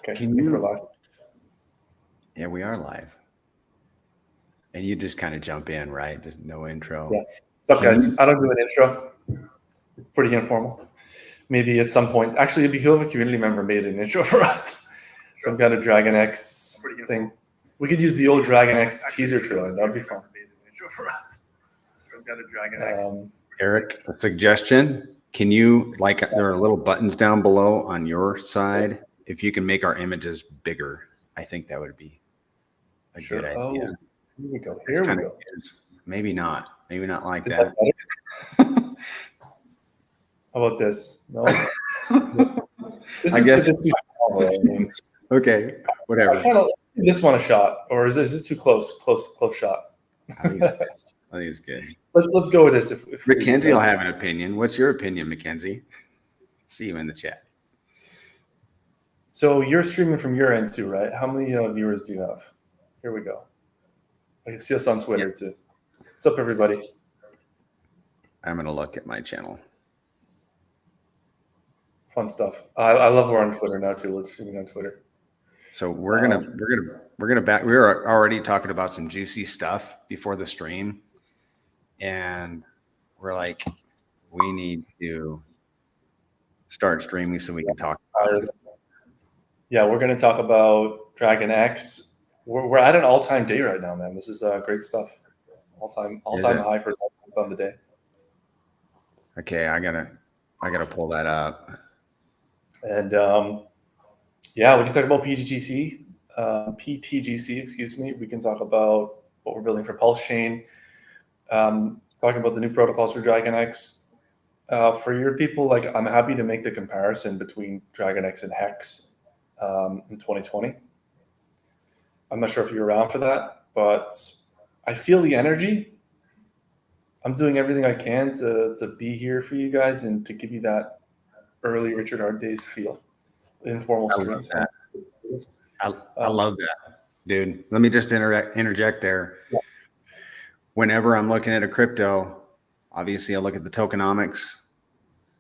Okay, Can I think you? we're live. Yeah, we are live. And you just kind of jump in, right? Just no intro. Yeah. What's up, Can guys? you? I don't do an intro. It's pretty informal. Maybe at some point. Actually, it'd be cool if a community member made an intro for us. Some kind of DragonX thing. We could use the old DragonX teaser trailer. That'd be fun. Eric, a suggestion. Can you, like, there are little buttons down below on your side. If you can make our images bigger, I think that would be a Sure. good Oh, idea. here we go. It's Here we kinda go. is. Maybe not. Maybe not like Is that. that better? How about this? No. This I is guess. this is too small, I mean, Okay, whatever. I kind of this one a shot, or is this too close? Close shot. I think it's good. Let's go with this. If Mackenzie will have an opinion. What's your opinion, Mackenzie? See you in the chat. So you're streaming from your end too, right? How many viewers do you have? Here we go. I can see us on Twitter too. What's up, everybody? I'm gonna look at my channel. Fun stuff. I love we're on Twitter now too. Let's stream on Twitter. So we're gonna back. We were already talking about some juicy stuff before the stream, and we're like, we need to start streaming so we can talk about it. Yeah, we're gonna talk about DragonX. We're at an all-time day right now, man. This is great stuff. All-time high for on the day. Okay, I gotta pull that up. And yeah, we can talk about PTGC, excuse me. We can talk about what we're building for Pulse Chain. Talking about the new protocols for DragonX. For your people, like, I'm happy to make the comparison between DragonX and Hex in 2020. I'm not sure if you're around for that, but I feel the energy. I'm doing everything I can to be here for you guys and to give you that early Richard Hart days feel. Informal streams. I love that, dude. Let me just interject there. Yeah. Whenever I'm looking at a crypto, obviously I look at the tokenomics,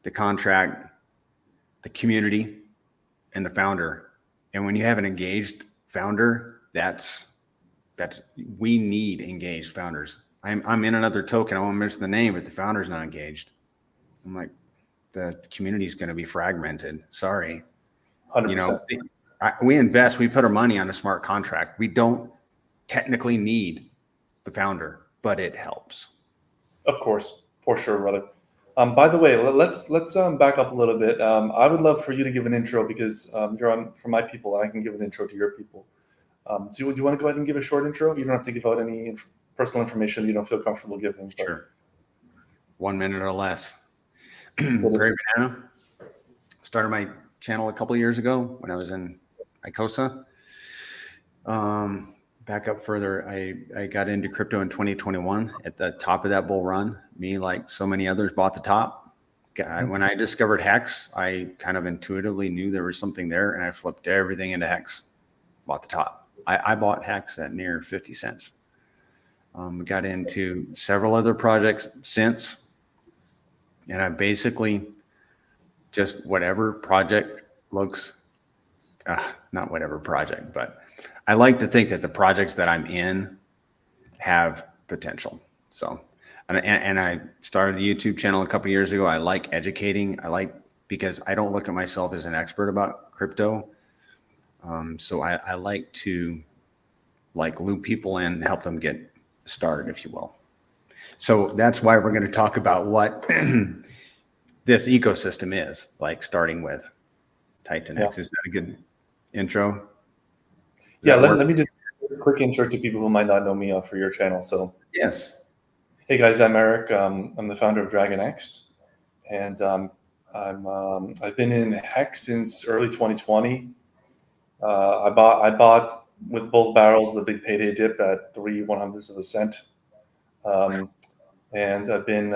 the contract, the community, and the founder. And when you have an engaged founder, we need engaged founders. I'm in another token. I won't mention the name, but the founder's not engaged. I'm like, the community is going to be fragmented. Sorry. 100%. You know, we put our money on a smart contract. We don't technically need the founder, but it helps. Of course, for sure, brother. By the way, let's back up a little bit. I would love for you to give an intro because you're on for my people, and I can give an intro to your people. Do you want to go ahead and give a short intro? You don't have to give out any personal information you don't feel comfortable giving. But. Sure. 1 minute or less. Prarie Bananna. Started my channel a couple of years ago when I was in Icosa. Back up further, I got into crypto in 2021 at the top of that bull run. Me, like so many others, bought the top. When I discovered Hex, I kind of intuitively knew there was something there, and I flipped everything into Hex, bought the top. I bought Hex at near 50 cents. Got into several other projects since, and I basically just whatever project looks, not whatever project, but I like to think that the projects that I'm in have potential. So, and I started a YouTube channel a couple of years ago. I like educating. Because I don't look at myself as an expert about crypto. So I like to loop people in and help them get started, if you will. So that's why we're going to talk about what this ecosystem is, like starting with Titan X. Is that a good intro? Let me just do a quick intro to people who might not know me for your channel. So yes. Hey guys, I'm Eric. I'm the founder of DragonX, and I've been in Hex since early 2020. I bought with both barrels the big payday dip at 3/100ths of a cent, and I've been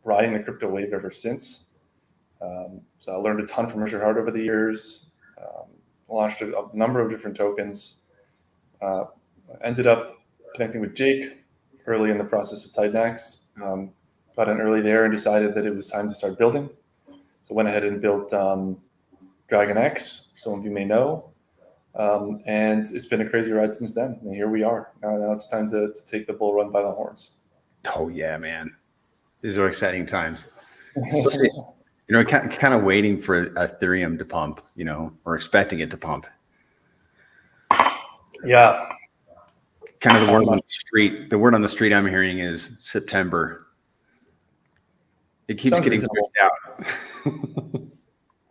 riding the crypto wave ever since. So I learned a ton from Richard Hart over the years. Launched a number of different tokens. Ended up connecting with Jake early in the process of Titan X. Got in early there and decided that it was time to start building. So went ahead and built DragonX. Some of you may know. And it's been a crazy ride since then. And here we are. Now it's time to take the bull run by the horns. Oh yeah, man. These are exciting times. Especially, kind of waiting for Ethereum to pump, or expecting it to pump. Yeah. Kind of the word on the street. The word on the street I'm hearing is September. It keeps getting pushed out.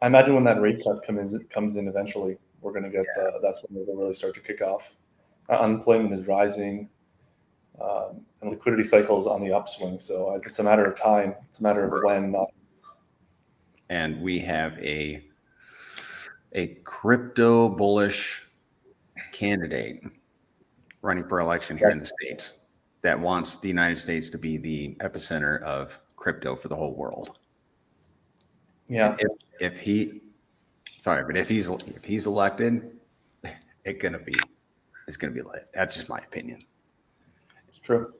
I imagine when that rate cut comes in eventually, we're going to get that's when it'll really start to kick off. Unemployment is rising, and liquidity cycle is on the upswing. So it's a matter of time. It's a matter of when, not. And we have a crypto bullish candidate running for election here in the States that wants the United States to be the epicenter of crypto for the whole world. Yeah. If he's elected, it's gonna be lit. That's just my opinion. It's true.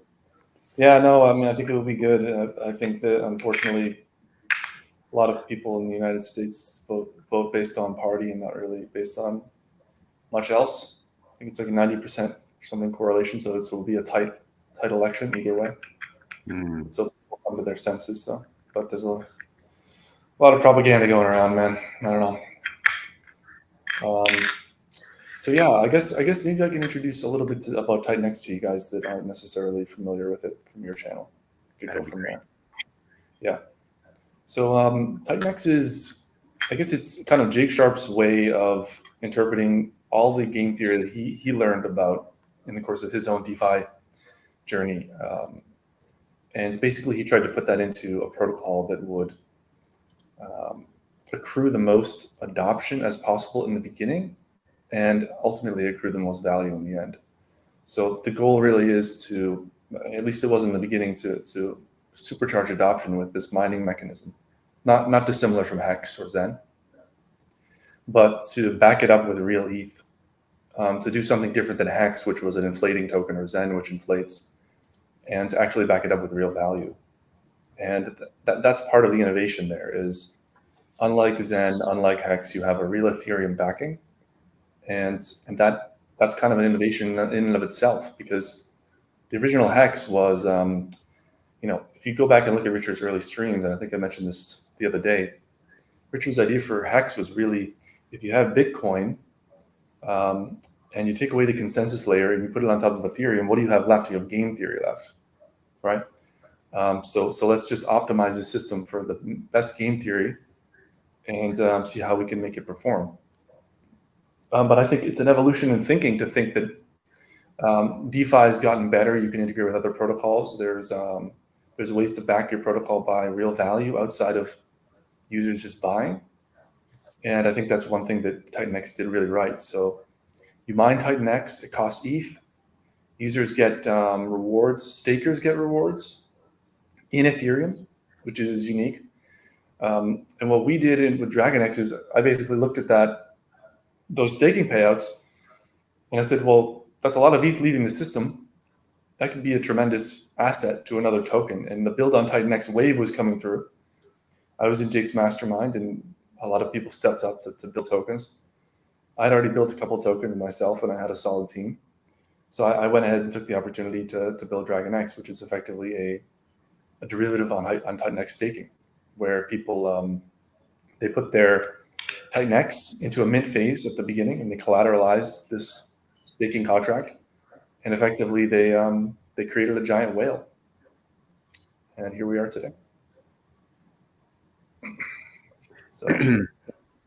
Yeah, no, I mean, I think it will be good. I think that unfortunately, a lot of people in the United States vote based on party and not really based on much else. I think it's like 90% or something correlation. So this will be a tight election either way. So people come to their senses, though. But there's a lot of propaganda going around, man. I don't know. So yeah, I guess maybe I can introduce a little bit about TitanX to you guys that aren't necessarily familiar with it from your channel. You could go from there. Yeah. So TitanX is, I guess it's kind of Jake Sharp's way of interpreting all the game theory that he learned about in the course of his own DeFi journey. And basically he tried to put that into a protocol that would accrue the most adoption as possible in the beginning and ultimately accrue the most value in the end. So the goal really is to, at least it was in the beginning, to supercharge adoption with this mining mechanism. Not dissimilar from Hex or Zen, but to back it up with real ETH, to do something different than Hex, which was an inflating token, or Zen, which inflates, and to actually back it up with real value. And that's part of the innovation there is, unlike Zen, unlike Hex, you have a real Ethereum backing. And that's kind of an innovation in and of itself, because the original Hex was, if you go back and look at Richard's early streams, and I think I mentioned this the other day, Richard's idea for Hex was really, if you have Bitcoin and you take away the consensus layer and you put it on top of Ethereum, what do you have left? You have game theory left, right? So let's just optimize the system for the best game theory and see how we can make it perform. But I think it's an evolution in thinking to think that DeFi has gotten better. You can integrate with other protocols. There's ways to back your protocol by real value outside of users just buying. And I think that's one thing that TitanX did really right. So you mine TitanX, it costs ETH. Users get rewards, stakers get rewards in Ethereum, which is unique. And what we did with DragonX is I basically looked at those staking payouts and I said, well, that's a lot of ETH leaving the system. That could be a tremendous asset to another token. And the build on TitanX wave was coming through. I was in Jake's mastermind and a lot of people stepped up to build tokens. I'd already built a couple tokens myself and I had a solid team. So I went ahead and took the opportunity to build DragonX, which is effectively a derivative on TitanX staking, where people, they put their TitanX into a mint phase at the beginning and they collateralized this staking contract. And effectively they created a giant whale. And here we are today. So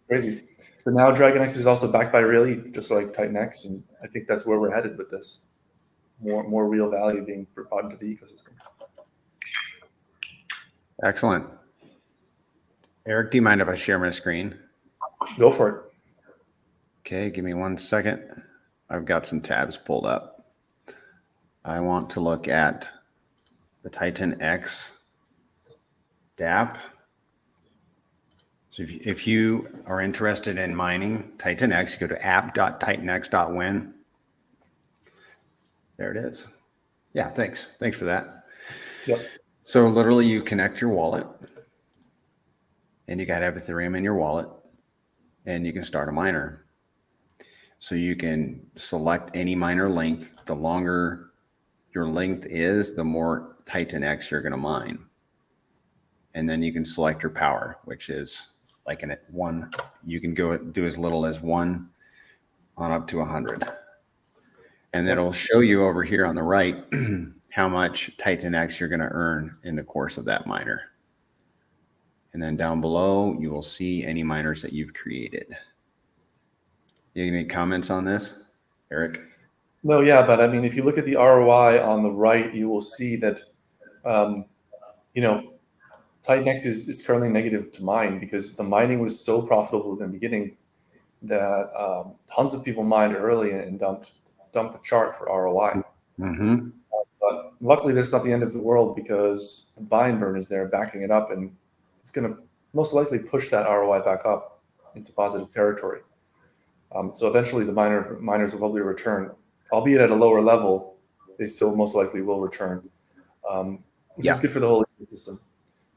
crazy. So now DragonX is also backed by real ETH, just like TitanX, and I think that's where we're headed with this. More real value being brought into the ecosystem. Excellent. Eric, do you mind if I share my screen? Go for it. Okay, give me 1 second. I've got some tabs pulled up. I want to look at the TitanX dApp. So if you are interested in mining TitanX, go to app.titanx.win. There it is. Yeah, thanks. Thanks for that. Yep. So literally you connect your wallet and you got to have Ethereum in your wallet and you can start a miner. So you can select any miner length. The longer your length is, the more Titan X you're going to mine. And then you can select your power, which is like in one, you can go do as little as 1 on up to 100. And it'll show you over here on the right how much Titan X you're going to earn in the course of that miner. And then down below, you will see any miners that you've created. You have any comments on this, Eric? No, yeah, but I mean, if you look at the ROI on the right, you will see that, you know, Titan-X is currently negative to mine because the mining was so profitable in the beginning that tons of people mined early and dumped the chart for ROI. Mm-hmm. But luckily, that's not the end of the world because the buy and burn is there backing it up, and it's going to most likely push that ROI back up into positive territory. So eventually, the miners will probably return, albeit at a lower level. They still most likely will return, which is good for the whole ecosystem.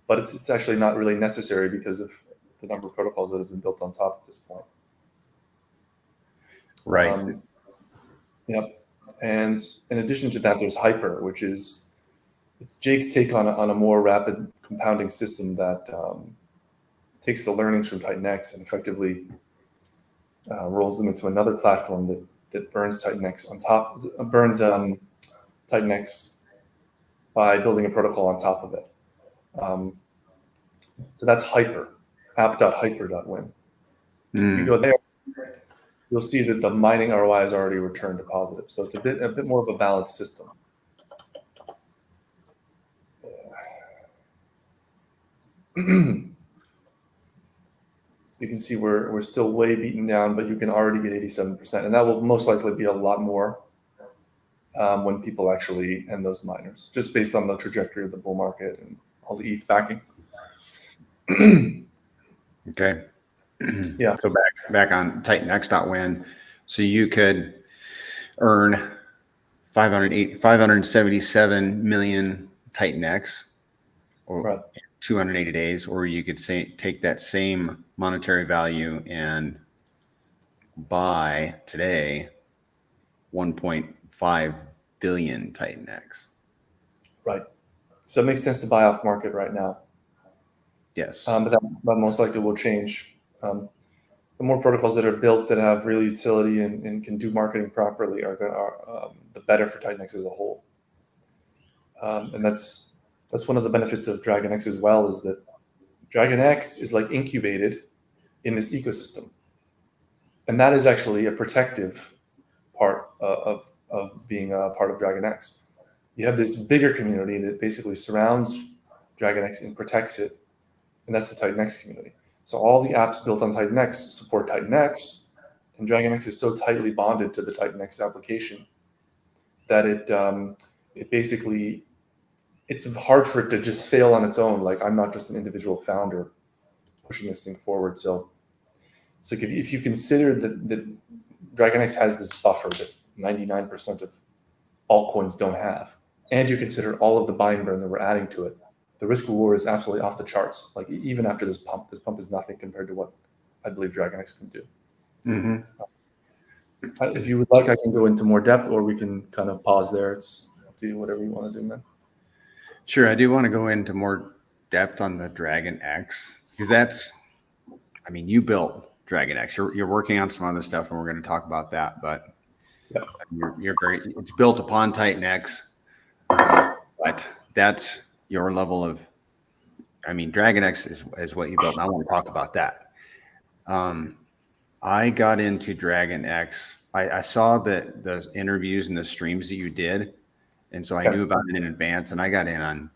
But it's actually not really necessary because of the number of protocols that have been built on top at this point. Right. Yep. And in addition to that, there's Hyper, which is it's Jake's take on a more rapid compounding system that takes the learnings from Titan X and effectively rolls them into another platform that burns Titan X on top, burns Titan X by building a protocol on top of it. So that's Hyper, app.hyper.win. If you go there, you'll see that the mining ROI has already returned to positive. So it's a bit more of a balanced system. So you can see we're still way beaten down, but you can already get 87%. And that will most likely be a lot more when people actually end those miners, just based on the trajectory of the bull market and all the ETH backing. Okay. Yeah. So back on TitanX.win. So you could earn 577 million Titan X or 280 days, or you could take that same monetary value and buy today 1.5 billion Titan X. Right. So it makes sense to buy off market right now. Yes. But that most likely will change. The more protocols that are built that have real utility and can do marketing properly are the better for Titan X as a whole. And that's one of the benefits of DragonX as well, is that DragonX is like incubated in this ecosystem. And that is actually a protective part of being a part of DragonX. You have this bigger community that basically surrounds DragonX and protects it. And that's the Titan X community. So all the apps built on Titan X support Titan X, and DragonX is so tightly bonded to the Titan X application that it basically, it's hard for it to just fail on its own. Like, I'm not just an individual founder pushing this thing forward. So if you consider that DragonX has this buffer that 99% of altcoins don't have, and you consider all of the buy and burn that we're adding to it, the risk reward is absolutely off the charts. Like, even after this pump is nothing compared to what I believe DragonX can do. Mm-hmm. If you would like, I can go into more depth, or we can kind of pause there. It's up to you, whatever you want to do, man. Sure. I do want to go into more depth on the DragonX, because you built DragonX. You're working on some other stuff, and we're going to talk about that. But yeah, it's built upon Titan X, but that's your level of, DragonX is what you built. And I want to talk about that. I got into DragonX. I saw the interviews and the streams that you did. And so I knew about it in advance, and I got in on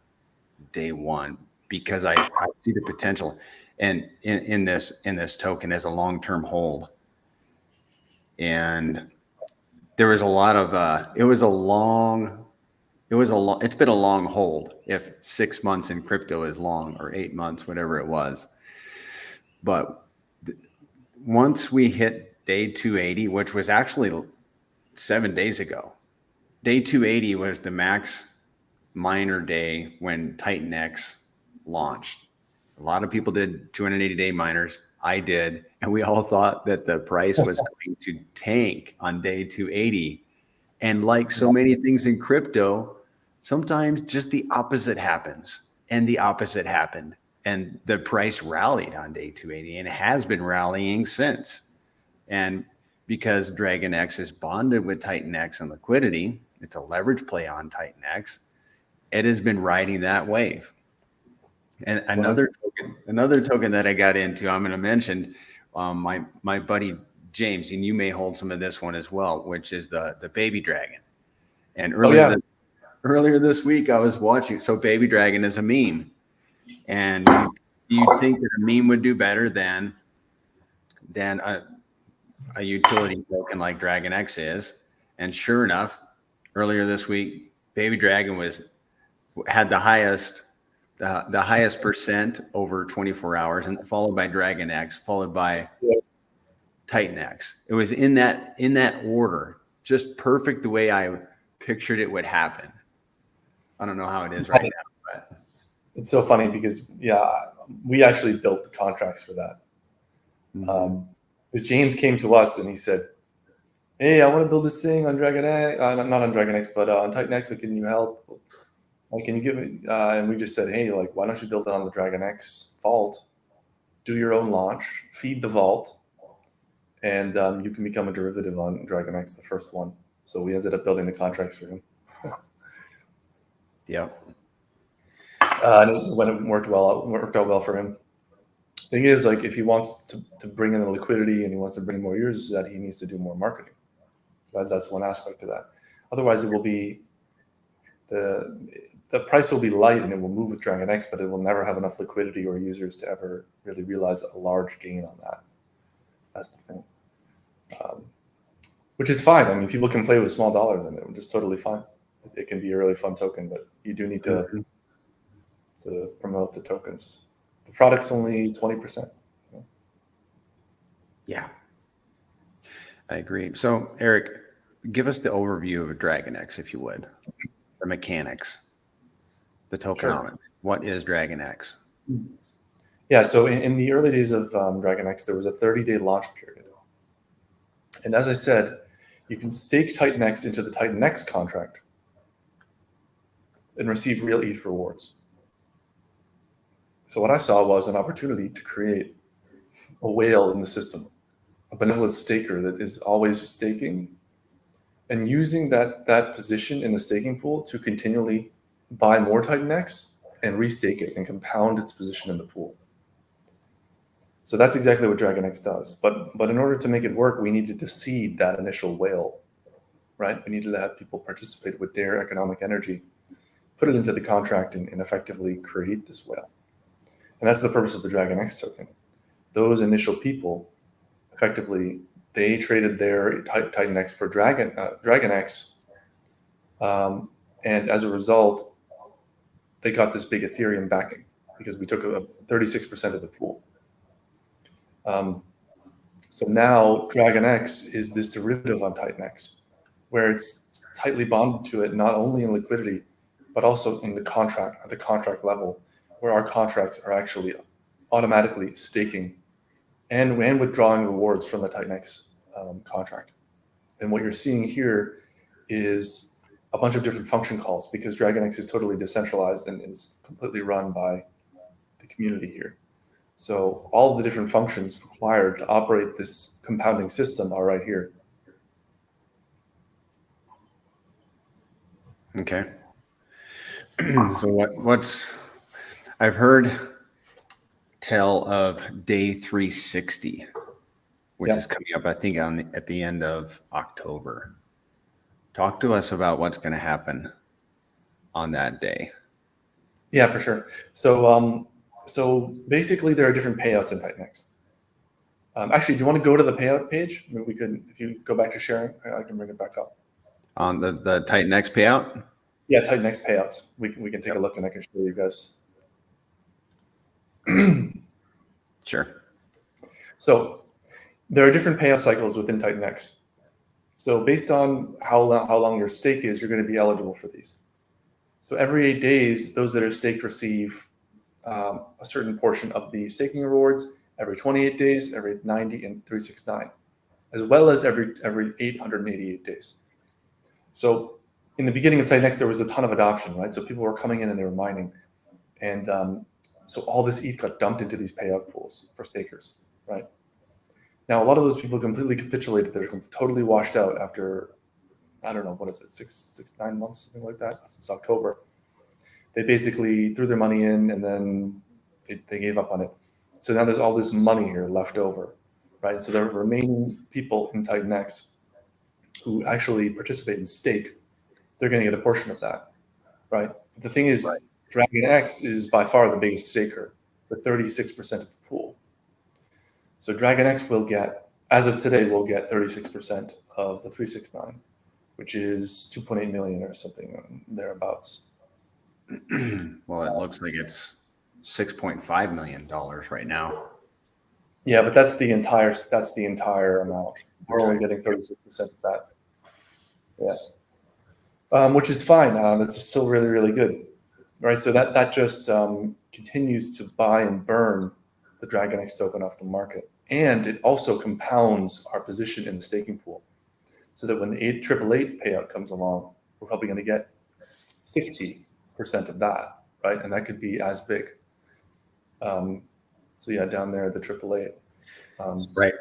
day one because I see the potential and in this token as a long-term hold. And there was a lot of it's been a long hold, if 6 months in crypto is long, or 8 months, whatever it was. But once we hit day 280, which was actually 7 days ago, day 280 was the max miner day when Titan X launched. A lot of people did 280-day miners. I did, and we all thought that the price was going to tank on day 280. And like so many things in crypto, sometimes just the opposite happens, and the opposite happened. And the price rallied on day 280 and has been rallying since. And because DragonX is bonded with TitanX and liquidity, it's a leverage play on TitanX. It has been riding that wave. And another token that I got into, I'm going to mention my buddy James, and you may hold some of this one as well, which is the baby dragon. And earlier this week, I was watching. So baby dragon is a meme, and you'd think that a meme would do better than a utility token like DragonX is. And sure enough, earlier this week, baby dragon had the highest percent over 24 hours, and followed by DragonX, followed by TitanX. It was in that order, just perfect the way I pictured it would happen. I don't know how it is right now, but it's so funny because we actually built the contracts for that. Because James came to us and he said, "Hey, I want to build this thing on DragonX, not on DragonX, but on TitanX. So can you help? Can you give me?" And we just said, "Hey, like, why don't you build it on the DragonX vault? Do your own launch, feed the vault, and you can become a derivative on DragonX, the first one." So we ended up building the contracts for him. Yeah. And it worked out well for him. Thing is, like, if he wants to bring in the liquidity and he wants to bring more users, that he needs to do more marketing. That's one aspect of that. Otherwise, it will be the price will be light and it will move with DragonX, but it will never have enough liquidity or users to ever really realize a large gain on that. That's the thing. Which is fine. I mean, people can play with small dollars and it's totally fine. It can be a really fun token, but you do need to promote the tokens. The product's only 20%. Yeah, I agree. So, Eric, give us the overview of a DragonX, if you would. The mechanics, the tokenomics. Sure. What is DragonX? Yeah, so in the early days of DragonX, there was a 30-day launch period. And as I said, you can stake TitanX into the TitanX contract and receive real ETH rewards. So what I saw was an opportunity to create a whale in the system, a benevolent staker that is always staking and using that position in the staking pool to continually buy more TitanX and restake it and compound its position in the pool. So that's exactly what DragonX does. But in order to make it work, we needed to seed that initial whale, right? We needed to have people participate with their economic energy, put it into the contract and effectively create this whale. And that's the purpose of the DragonX token. Those initial people, effectively, they traded their TitanX for DragonX. And as a result, they got this big Ethereum backing because we took 36% of the pool. So now DragonX is this derivative on TitanX, where it's tightly bonded to it, not only in liquidity, but also in the contract, at the contract level, where our contracts are actually automatically staking and withdrawing rewards from the TitanX contract. And what you're seeing here is a bunch of different function calls because DragonX is totally decentralized and is completely run by the community here. So all of the different functions required to operate this compounding system are right here. Okay. So what's I've heard tell of day 360, which is coming up, I think, at the end of October. Talk to us about what's going to happen on that day. Yeah, for sure. So basically, there are different payouts in TitanX. Actually, do you want to go to the payout page? Maybe we could, if you go back to sharing, I can bring it back up. On the TitanX payout? Yeah, TitanX payouts. We can take a look and I can show you guys. Sure. So there are different payout cycles within TitanX. So based on how long your stake is, you're going to be eligible for these. So every 8 days, those that are staked receive a certain portion of the staking rewards, every 28 days, every 90, and 369, as well as every 888 days. So in the beginning of Titan X, there was a ton of adoption, right? So people were coming in and they were mining. And so all this ETH got dumped into these payout pools for stakers, right? Now, a lot of those people completely capitulated. They're totally washed out after, I don't know, what is it, 9 months, something like that, since October. They basically threw their money in and then they gave up on it. So now there's all this money here left over, right? So the remaining people in Titan X who actually participate in stake, they're going to get a portion of that, right? But the thing is, DragonX is by far the biggest staker, with 36% of the pool. So DragonX will get, as of today, will get 36% of the 369, which is 2.8 million or something thereabouts. Well, it looks like it's $6.5 million right now. Yeah, but that's the entire amount. We're only getting 36% of that. Yeah, which is fine. That's still really, really good, right? So that just continues to buy and burn the DragonX token off the market, and it also compounds our position in the staking pool, so that when the 888 payout comes along, we're probably going to get 60% of that, right? And that could be as big. So yeah, down there, the 888. Right.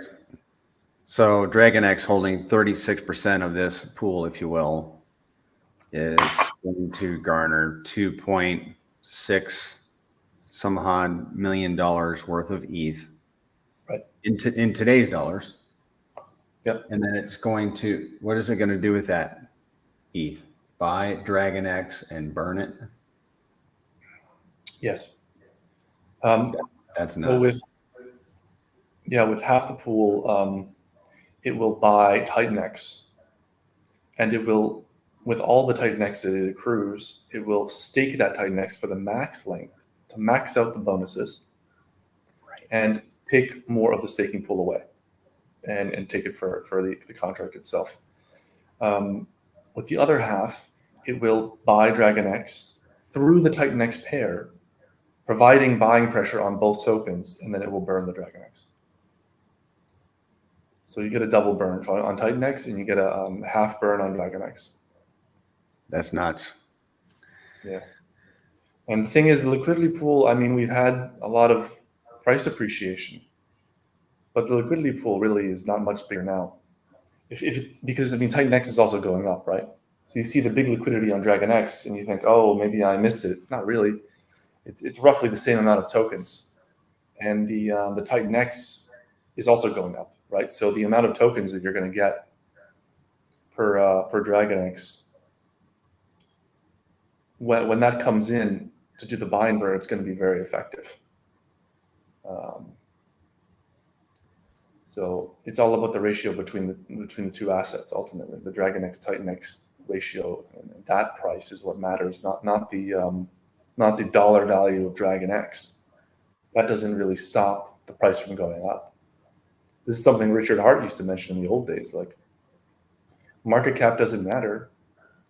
So DragonX holding 36% of this pool, if you will, is going to garner 2.6 some odd million dollars worth of ETH, right? In today's dollars. Yep. And then it's going to, what is it going to do with that ETH? Buy DragonX and burn it? Yes. That's nuts. Well, with half the pool, it will buy Titan X, and it will, with all the Titan X that it accrues, it will stake that Titan X for the max length to max out the bonuses, and take more of the staking pool away, and take it for the contract itself. With the other half, it will buy DragonX through the Titan X pair, providing buying pressure on both tokens, and then it will burn the DragonX. So you get a double burn on Titan X, and you get a half burn on DragonX. That's nuts. Yeah. And the thing is, the liquidity pool, I mean, we've had a lot of price appreciation, but the liquidity pool really is not much bigger now. Because I mean, Titan X is also going up, right? So you see the big liquidity on DragonX, and you think, oh, maybe I missed it. Not really. It's roughly the same amount of tokens, and the Titan X is also going up, right? So the amount of tokens that you're going to get per DragonX, when that comes in to do the buy and burn, it's going to be very effective. So it's all about the ratio between the two assets. Ultimately, the DragonX Titan X ratio, and that price is what matters, not the dollar value of DragonX. That doesn't really stop the price from going up. This is something Richard Hart used to mention in the old days. Like, market cap doesn't matter,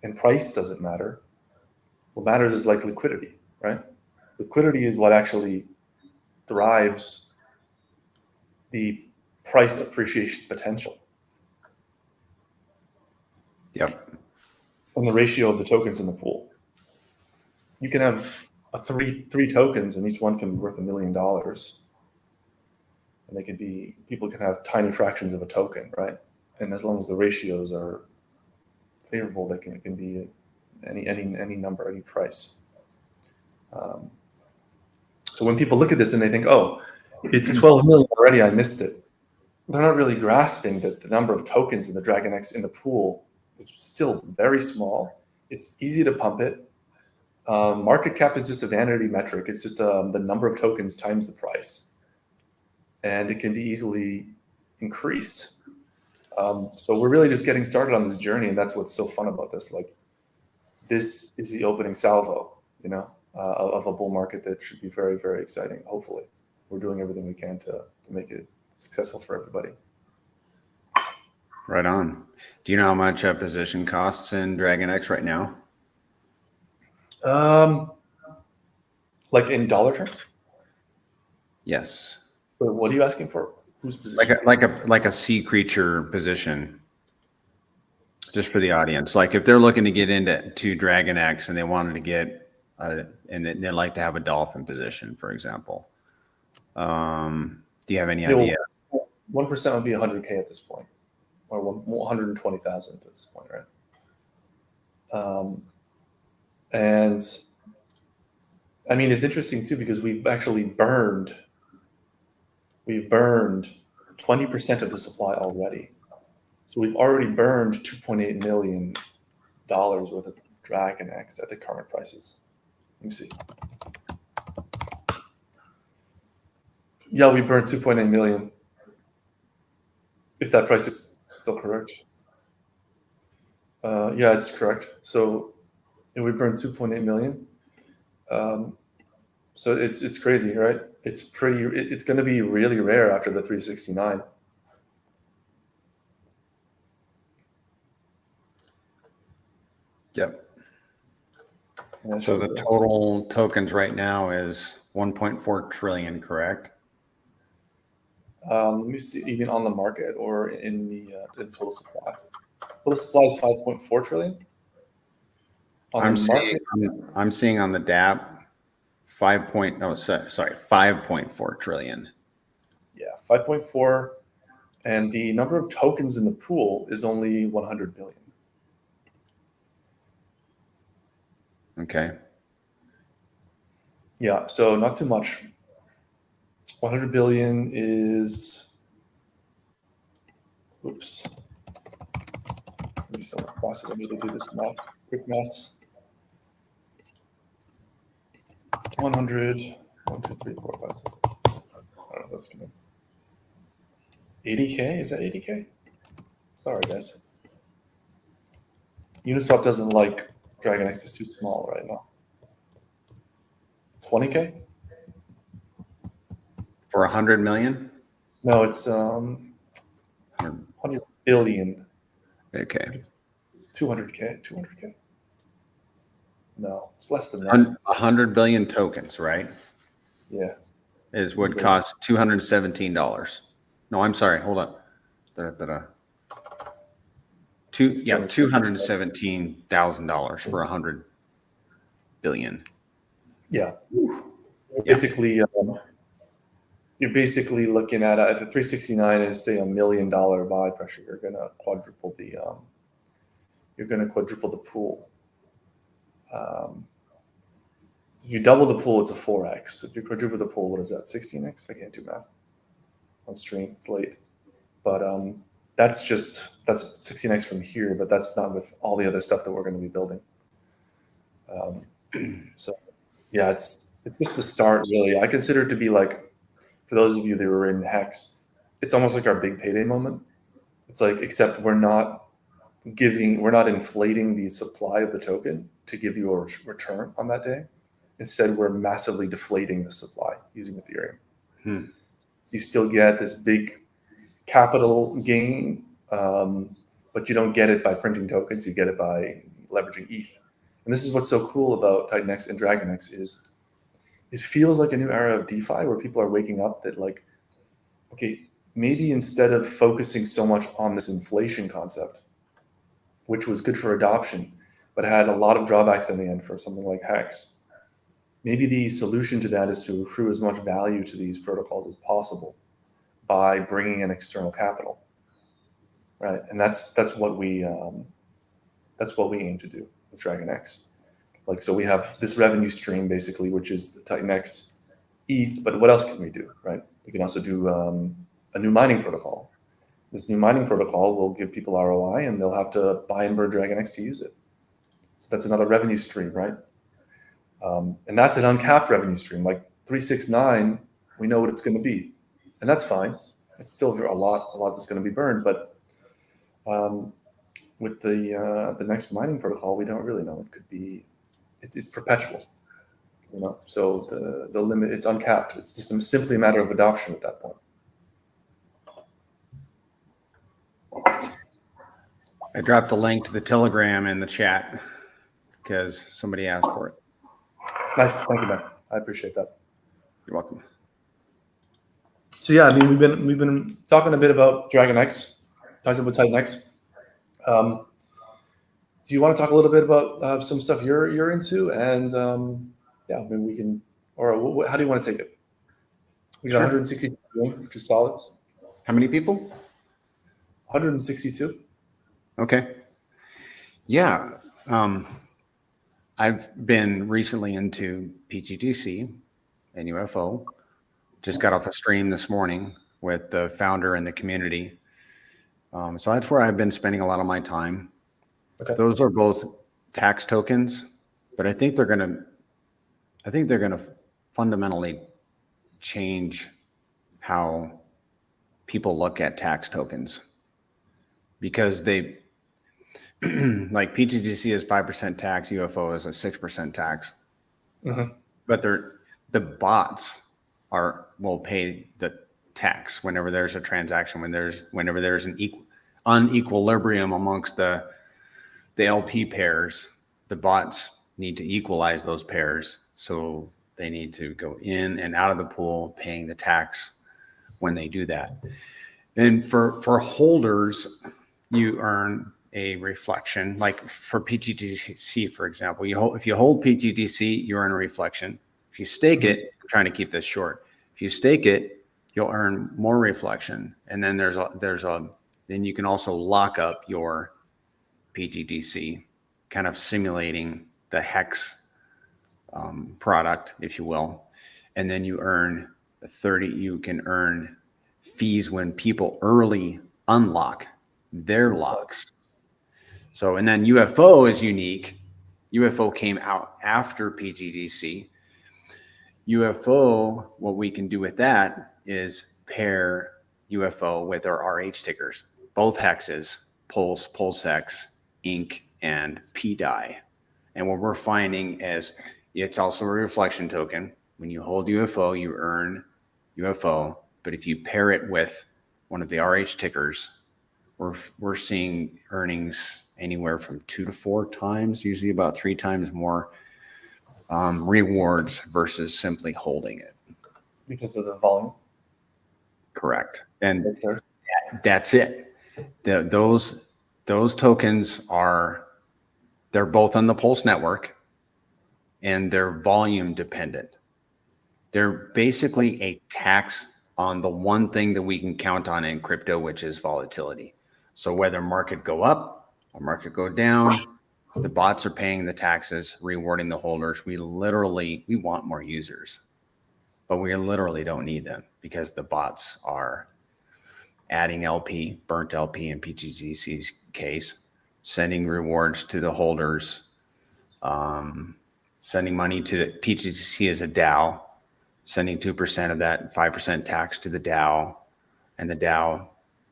and price doesn't matter. What matters is like liquidity, right? Liquidity is what actually drives the price appreciation potential. Yep. And the ratio of the tokens in the pool. You can have three tokens, and each one can be worth $1 million. And people can have tiny fractions of a token, right? And as long as the ratios are favorable, it can be any number, any price. So when people look at this and they think, oh, it's 12 million already, I missed it. They're not really grasping that the number of tokens in the DragonX in the pool is still very small. It's easy to pump it. Market cap is just a vanity metric. It's just the number of tokens times the price. And it can be easily increased. So we're really just getting started on this journey, and that's what's so fun about this. Like, this is the opening salvo, of a bull market that should be very, very exciting. Hopefully, we're doing everything we can to make it successful for everybody. Right on. Do you know how much a position costs in DragonX right now? Like in dollar terms? Yes. But what are you asking for? Whose position? Like a sea creature position. Just for the audience, like if they're looking to get into DragonX and they wanted to get and they'd like to have a dolphin position, for example. Do you have any idea? 1% would be 100K at this point, or 120,000 at this point, right? And I mean, it's interesting too because we've burned 20% of the supply already. So we've already burned $2.8 million worth of DragonX at the current prices. Let me see. Yeah, we burned 2.8 million. If that price is still correct. Yeah, it's correct. So we burned 2.8 million. So it's crazy, right? It's going to be really rare after the 369. Yep. So the total tokens right now is 1.4 trillion, correct? Let me see, even on the market or in the total supply. Total supply is 5.4 trillion. I'm seeing on the DApp 5.4 trillion. Yeah, 5.4, and the number of tokens in the pool is only 100 billion. Okay. Yeah, so not too much. 100 billion is, oops. Maybe someone faster than me to do this math, quick maths. 100, 1, 2, 3, 4, 5, 6. I don't know, that's gonna 80K? Is that 80K? Sorry, guys. Uniswap doesn't like DragonX is too small right now. 20K? For 100 million? No, it's 100 billion. Okay. It's 200K. 200K? No, it's less than that. 100 billion tokens, right? Yeah. Is what costs $217. No, I'm sorry. Hold up. $217,000 for 100 billion. Yeah. Basically, you're basically looking at if the 369 is say $1 million buy pressure, you're gonna quadruple the pool. So if you double the pool, it's a 4x. If you quadruple the pool, what is that? 16x? I can't do math on stream. It's late, but that's 16x from here. But that's not with all the other stuff that we're going to be building. So yeah, it's just the start, really. I consider it to be like, for those of you that were in Hex, it's almost like our big payday moment. It's like, except we're not inflating the supply of the token to give you a return on that day. Instead, we're massively deflating the supply using Ethereum. You still get this big capital gain, but you don't get it by printing tokens. You get it by leveraging ETH. And this is what's so cool about TitanX and DragonX is it feels like a new era of DeFi where people are waking up that like, okay, maybe instead of focusing so much on this inflation concept, which was good for adoption, but had a lot of drawbacks in the end for something like Hex, maybe the solution to that is to accrue as much value to these protocols as possible by bringing in external capital, right? And that's what we aim to do with DragonX. Like, so we have this revenue stream basically, which is the TitanX ETH, but what else can we do, right? We can also do a new mining protocol. This new mining protocol will give people ROI, and they'll have to buy and burn DragonX to use it. So that's another revenue stream, right? And that's an uncapped revenue stream. Like 369, we know what it's going to be, and that's fine. It's still a lot that's going to be burned, but with the next mining protocol, we don't really know. It could be, it's perpetual, you know. So the limit, it's uncapped. It's just simply a matter of adoption at that point. I dropped a link to the Telegram in the chat because somebody asked for it. Nice, thank you, man. I appreciate that. You're welcome. So yeah, I mean, we've been talking a bit about DragonX, talking about TitanX. Um, do you want to talk a little bit about some stuff you're into? And yeah, I mean, we can, or how do you want to take it? We got Sure. 162, which is solid. How many people? 162. Okay. Yeah. Um, I've been recently into PGDC and UFO. Just got off a stream this morning with the founder and the community. So that's where I've been spending a lot of my time. Okay. Those are both tax tokens, but I think they're gonna fundamentally change how people look at tax tokens because they like PGGC is 5% tax, UFO is a 6% tax, Mhm. but the bots will pay the tax whenever there's a transaction, whenever there's an unequilibrium amongst the LP pairs. The bots need to equalize those pairs, so they need to go in and out of the pool paying the tax when they do that. And for holders, you earn a reflection. Like for PGDC, for example, if you hold PGDC, you earn a reflection. If you stake it, I'm trying to keep this short. If you stake it, you'll earn more reflection. And then then you can also lock up your PGDC, kind of simulating the hex product, if you will. And then you can earn fees when people early unlock their locks. So, and then UFO is unique. UFO came out after PGDC. UFO, what we can do with that is pair UFO with our RH tickers, both hexes, Pulse, PulseX, Inc., and PDI. And what we're finding is it's also a reflection token. When you hold UFO, you earn UFO. But if you pair it with one of the RH tickers, we're seeing earnings anywhere from 2 to 4 times, usually about 3 times more rewards versus simply holding it. Because of the volume. Correct. And that's it. Those tokens they're both on the Pulse network and they're volume dependent. They're basically a tax on the one thing that we can count on in crypto, which is volatility. So whether market go up or market go down, the bots are paying the taxes, rewarding the holders. We want more users, but we literally don't need them because the bots are adding LP, burnt LP in PGGC's case, sending rewards to the holders, sending money to the PGGC as a DAO, sending 2% of that 5% tax to the DAO, and the DAO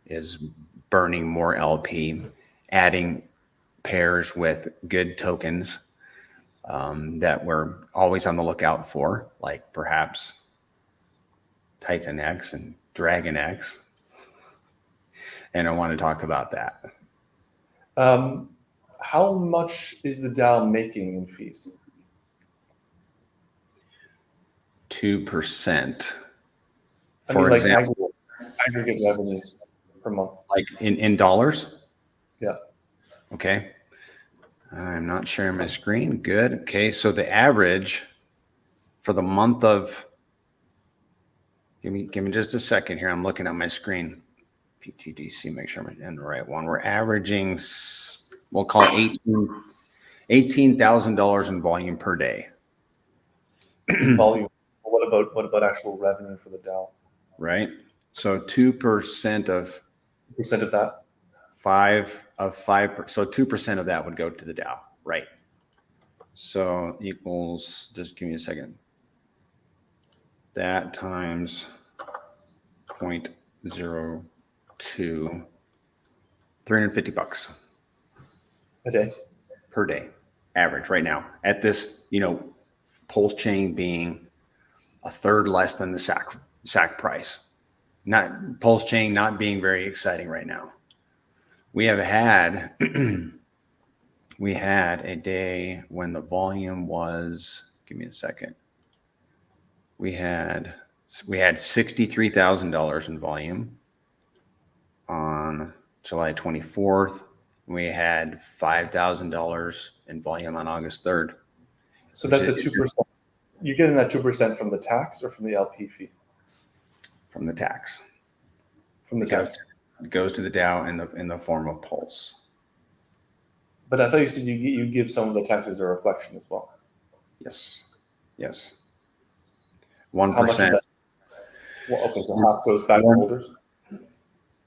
is burning more LP, adding pairs with good tokens that we're always on the lookout for, like perhaps TitanX and DragonX. And I want to talk about that. How much is the DAO making in fees? 2%. I mean, For like example, aggregate revenues per month. like in dollars. Yeah. Okay. I'm not sharing my screen. Good. Okay. So the average for the month of, give me just a second here. I'm looking at my screen. PTDC, make sure I'm in the right one. We're averaging, we'll call it $18,000 in volume per day. Volume. What about actual revenue for the DAO? Right. So 2% of Percent of that. 5. So 2% of that would go to the DAO. Right. So equals, just give me a second. That times 0.02, $350 A day. per day, average right now at this, Pulse chain being a third less than the SAC price. Not Pulse chain not being very exciting right now. We had a day when the volume was, give me a second. We had We had $63,000 in volume on July 24th. We had $5,000 in volume on August 3rd. So that's a 2%. You're getting that 2% from the tax or from the LP fee? From the tax. From the tax. It goes to the Dow in the form of Pulse. But I thought you said you give some of the tax as a reflection as well. Yes. 1%. How much of that? Well, okay, so half goes back to holders.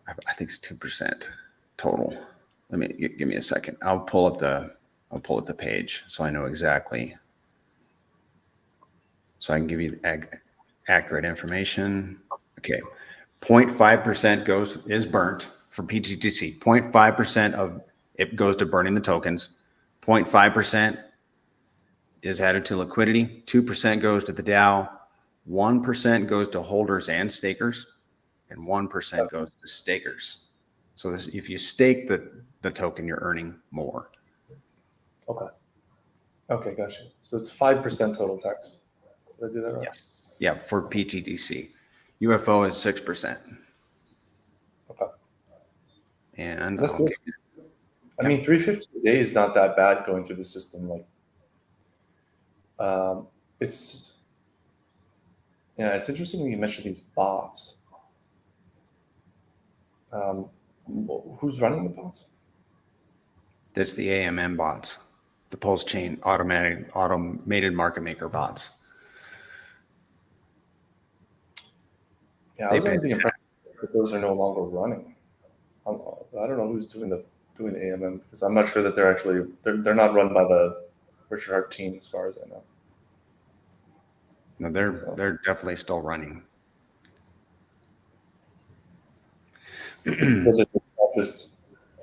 I think it's 2% total. Give me a second. I'll pull up the page so I know exactly. So I can give you accurate information. Okay. 0.5% is burnt for PGTC. 0.5% of it goes to burning the tokens. 0.5% is added to liquidity. 2% goes to the Dow. 1% goes to holders and stakers, and 1% goes to stakers. So if you stake the token, you're earning more. Okay. Okay, gotcha. So it's 5% total tax. Did I do that right? Yes. Yeah, for PTDC. UFO is 6%. Okay. And that's good. I mean, 350 a day is not that bad going through the system. Like, it's interesting when you mention these bots. Who's running the bots? That's the AMM bots, the Pulse Chain automated market maker bots. Yeah, I was under the impression that those are no longer running. I don't know who's doing the AMM, because I'm not sure that they're not run by the Richard Hart team as far as I know. No, they're definitely still running. So it's just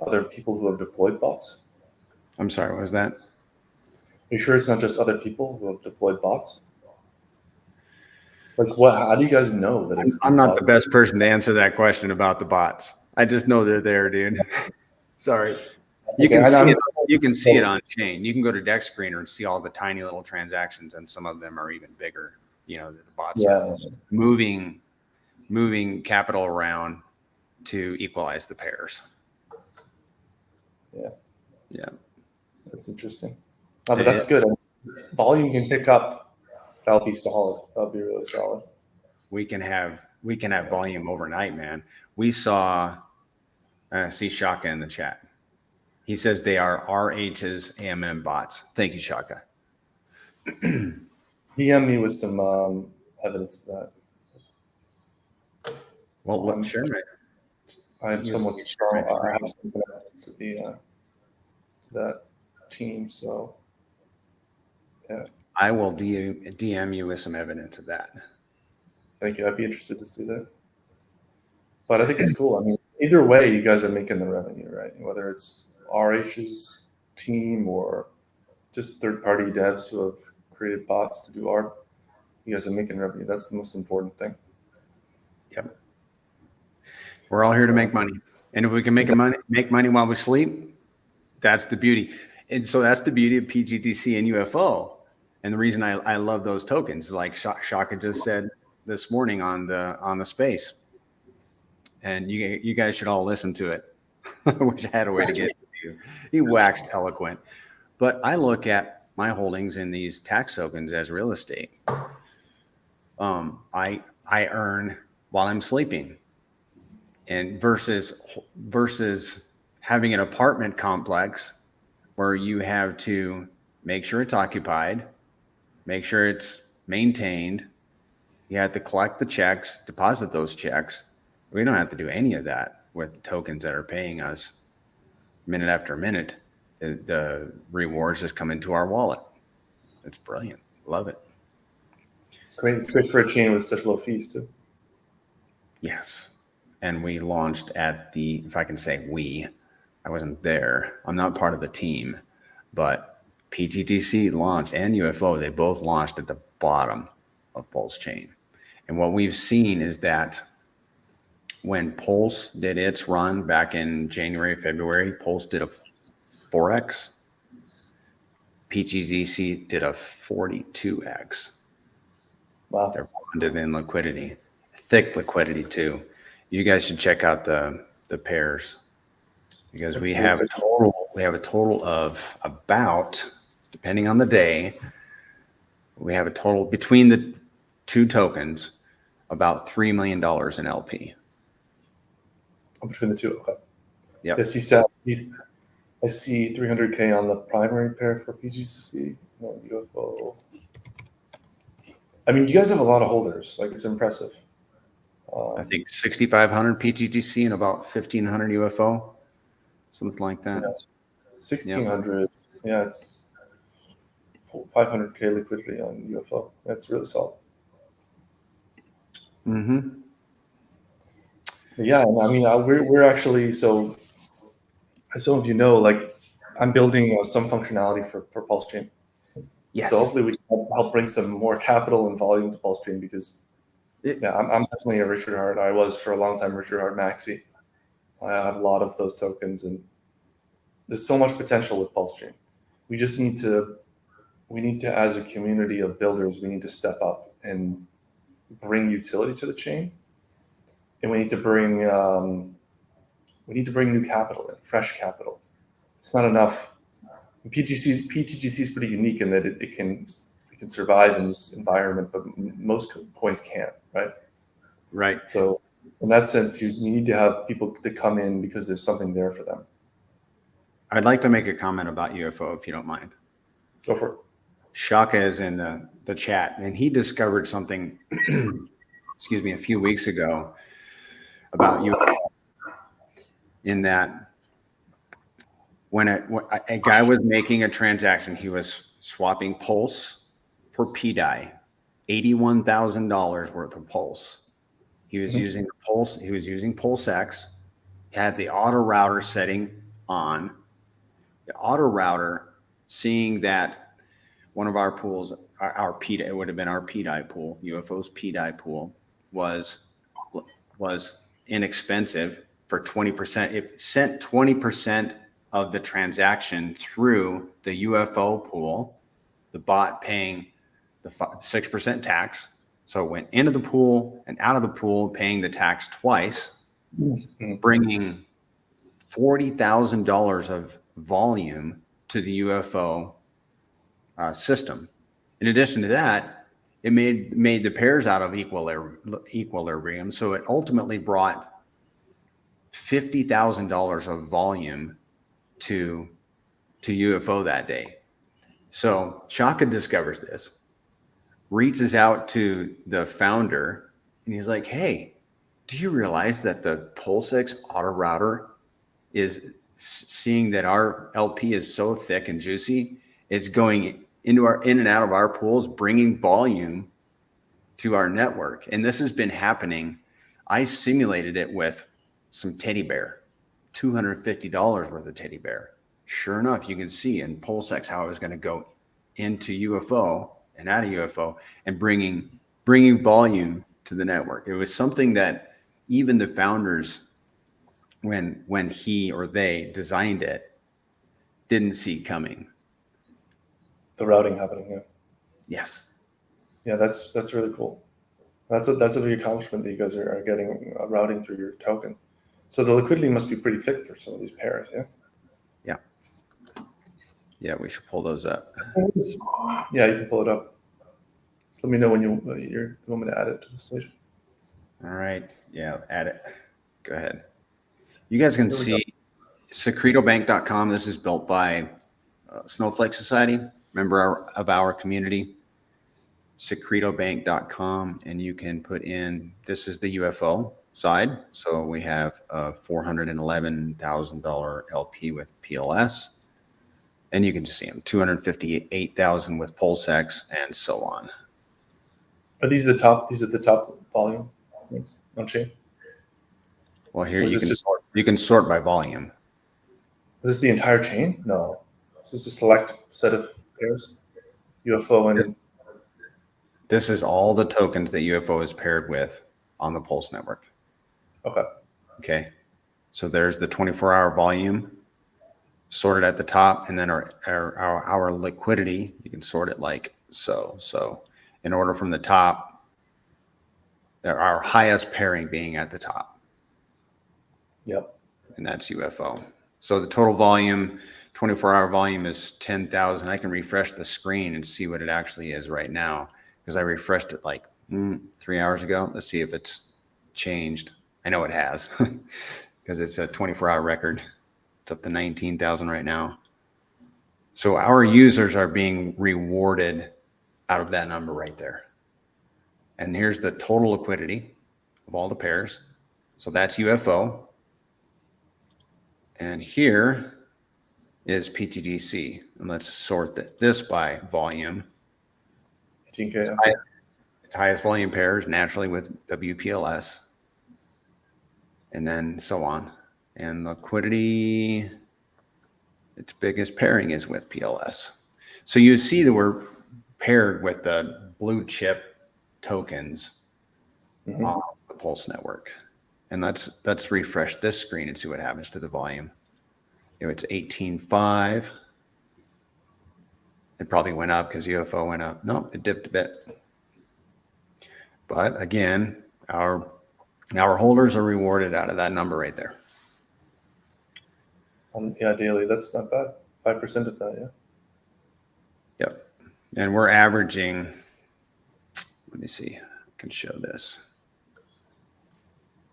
other people who have deployed bots? I'm sorry, what was that? Are you sure it's not just other people who have deployed bots? Like, what? How do you guys know that it's? I'm not the best person to answer that question about the bots. I just know they're there, dude. Sorry. You can see it. You can see it on chain. You can go to Dex Screener and see all the tiny little transactions, and some of them are even bigger. You know, the bots are moving capital around to equalize the pairs. Yeah. That's interesting. Oh, but that's good. Volume can pick up. That'll be solid. That'll be really solid. We can have volume overnight, man. We saw. I see Shaka in the chat. He says they are RH's AMM bots. Thank you, Shaka. DM me with some evidence of that. Well, sure. I am somewhat strong. I have some connections to that team, so yeah. I will DM you with some evidence of that. Thank you. I'd be interested to see that. But I think it's cool. I mean, either way, you guys are making the revenue, right? Whether it's RH's team or just third-party devs who have created bots to do art, you guys are making revenue. That's the most important thing. Yep. We're all here to make money, and if we can make money while we sleep, that's the beauty. And so that's the beauty of PGTC and UFO. And the reason I love those tokens, like Shaka just said this morning on the space, and you guys should all listen to it. I wish I had a way to get to you. He waxed eloquent. But I look at my holdings in these tax tokens as real estate. I earn while I'm sleeping, and versus having an apartment complex where you have to make sure it's occupied, make sure it's maintained. You have to collect the checks, deposit those checks. We don't have to do any of that with the tokens that are paying us minute after minute. The rewards just come into our wallet. It's brilliant. Love it. It's great. It's great for a chain with such low fees too. Yes. And we launched at if I can say I wasn't there. I'm not part of the team, but PGTC launched and UFO, they both launched at the bottom of Pulse Chain. And what we've seen is that when Pulse did its run back in January, February, Pulse did a 4x. PGTC did a 42x. Wow. They're abundant in liquidity, thick liquidity too. You guys should check out the pairs because we have a total of about, depending on the day, we have a total between the two tokens about $3 million in LP. Between the two, okay. Yep. I see 300K on the primary pair for PGCC. No, UFO. I mean, you guys have a lot of holders. Like, it's impressive. I think 6,500 PGGC and about 1,500 UFO, something like that. Yeah. 1,600. Yeah, it's 500K liquidity on UFO. That's really solid. Mm-hmm. Yeah, I mean, we're actually, so as some of you know, like, I'm building some functionality for Pulse Chain. Yes. So hopefully we can help bring some more capital and volume to Pulse Chain because, yeah, I'm definitely a Richard Hart. I was for a long time Richard Hart Maxi. I have a lot of those tokens, and there's so much potential with Pulse Chain. We just need to, as a community of builders, we need to step up and bring utility to the chain, and we need to bring new capital in, fresh capital. It's not enough. PTGC is pretty unique in that it can survive in this environment, but most coins can't, right? Right. So in that sense, you need to have people that come in because there's something there for them. I'd like to make a comment about UFO, if you don't mind. Go for it. Shaka is in the chat, and he discovered something, excuse me, a few weeks ago about UFO, in that when a guy was making a transaction, he was swapping Pulse for PDI, $81,000 worth of Pulse. He was using Pulse. He was using Pulse X. Had the auto router setting on. The auto router, seeing that one of our pools, our PDI, it would have been our PDI pool, UFO's PDI pool, was inexpensive for 20%. It sent 20% of the transaction through the UFO pool, the bot paying the 6% tax. So it went into the pool and out of the pool, paying the tax twice, bringing $40,000 of volume to the UFO system. In addition to that, it made the pairs out of equilibrium. So it ultimately brought $50,000 of volume to UFO that day. So Shaka discovers this, reaches out to the founder, and he's like, hey, do you realize that the PulseX auto router is seeing that our LP is so thick and juicy, it's going in and out of our pools, bringing volume to our network. And this has been happening. I simulated it with some teddy bear, $250 worth of teddy bear. Sure enough, you can see in PulseX how it was going to go into UFO and out of UFO and bringing volume to the network. It was something that even the founders, when he or they designed it, didn't see coming. The routing happening, yeah. Yes. Yeah, that's really cool. That's a big accomplishment that you guys are getting routing through your token. So the liquidity must be pretty thick for some of these pairs, yeah? Yeah. Yeah, we should pull those up. Yeah, you can pull it up. Just let me know when you want me to add it to the station. All right. Yeah, add it. Go ahead. You guys can see secretobank.com. This is built by Snowflake Society, member of our community. Secretobank.com, and you can put in, this is the UFO side. So we have a $411,000 LP with PLS, and you can just see them, 258,000 with PulseX, and so on. Are these the top? These are the top volume on chain. Well, here you can sort by volume. Is this the entire chain? No, is this a select set of pairs? UFO and this is all the tokens that UFO is paired with on the Pulse network. Okay. Okay. So there's the 24-hour volume sorted at the top, and then our liquidity, you can sort it like so. So in order from the top our highest pairing being at the top, Yep. and that's UFO. So the total volume, 24-hour volume is 10,000. I can refresh the screen and see what it actually is right now because I refreshed it like 3 hours ago. Let's see if it's changed. I know it has because it's a 24-hour record. It's up to 19,000 right now. So our users are being rewarded out of that number right there. And here's the total liquidity of all the pairs. So that's UFO. And here is PTDC. And let's sort this by volume. 18K. Its highest volume pairs naturally with WPLS. And then so on. And liquidity, its biggest pairing is with PLS. So you see that we're paired with the blue chip tokens on the Pulse network. And let's refresh this screen and see what happens to the volume. It's 18.5. It probably went up because UFO went up. No, it dipped a bit. But again, our holders are rewarded out of that number right there. Yeah, daily. That's not bad. 5% of that, yeah. Yep. And we're averaging, let me see, I can show this.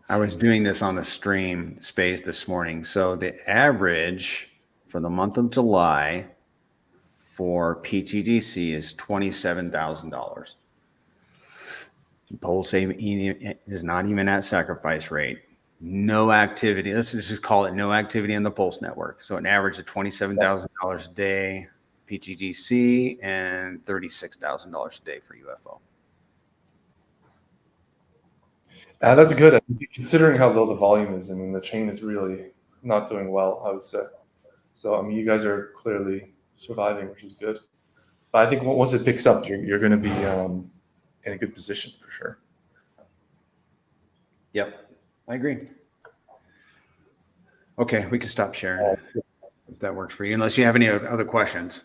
I was doing this on the stream space this morning. So the average for the month of July for PTDC is $27,000. Pulse is not even at sacrifice rate. No activity. Let's just call it no activity on the Pulse network. So an average of $27,000 a day PTDC and $36,000 a day for UFO. That's good. Considering how low the volume is, I mean, the chain is really not doing well, I would say. So, I mean, you guys are clearly surviving, which is good. But I think once it picks up, you're going to be in a good position for sure. Yep, I agree. Okay, we can stop sharing if that works for you, unless you have any other questions.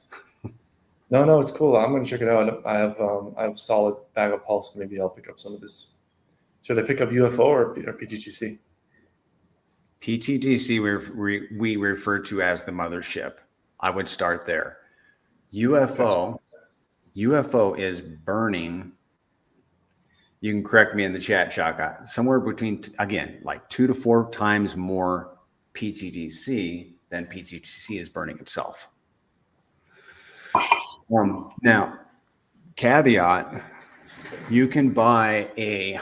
No, it's cool. I'm going to check it out. I have a solid bag of Pulse. Maybe I'll pick up some of this. Should I pick up UFO or PTGC? PTGC we refer to as the mothership. I would start there. UFO is burning. You can correct me in the chat, Shaka. Somewhere between, again, like 2 to 4 times more PTGC than PTGC is burning itself. Now, caveat, you can buy a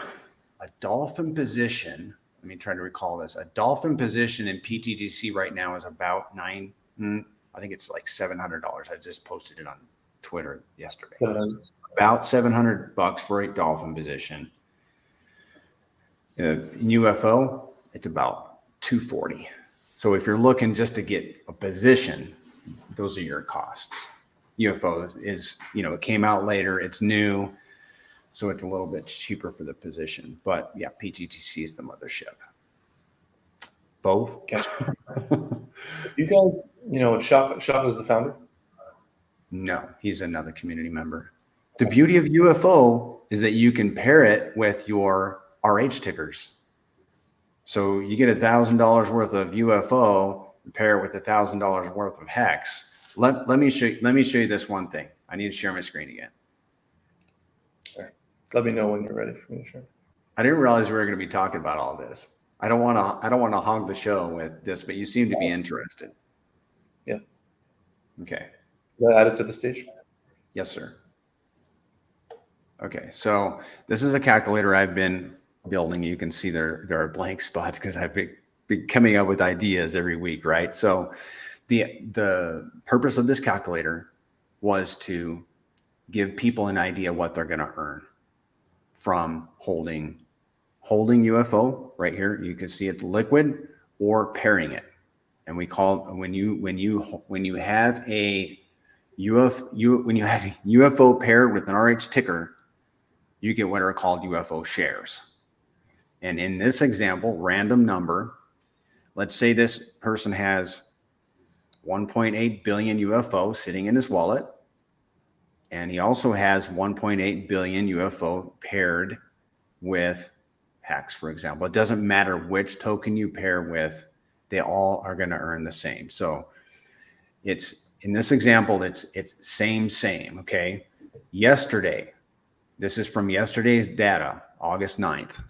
dolphin position. Let me try to recall this. A dolphin position in PTGC right now is about I think it's like $700. I just posted it on Twitter yesterday. About $700 for a dolphin position. In UFO, it's about $240. So if you're looking just to get a position, those are your costs. UFO is, it came out later. It's new. So it's a little bit cheaper for the position. But yeah, PTGC is the mothership. Both. You guys, Shop is the founder? No, he's another community member. The beauty of UFO is that you can pair it with your RH tickers. So you get $1,000 worth of UFO, pair it with $1,000 worth of hex. Let me show you this one thing. I need to share my screen again. All right. Let me know when you're ready for me to share. I didn't realize we were going to be talking about all this. I don't want to hog the show with this, but you seem to be interested. Yeah. Okay. Did I add it to the stage? Yes, sir. Okay, so this is a calculator I've been building. You can see there are blank spots because I've been coming up with ideas every week, right? So the purpose of this calculator was to give people an idea what they're going to earn from holding UFO right here. You can see it liquid or pairing it, and we call when you have a UFO paired with an RH ticker, you get what are called UFO shares. And in this example, random number, let's say this person has 1.8 billion UFO sitting in his wallet, and he also has 1.8 billion UFO paired with Hex, for example. It doesn't matter which token you pair with, they all are going to earn the same. So it's, in this example, it's same, okay? Yesterday, this is from yesterday's data, August 9th.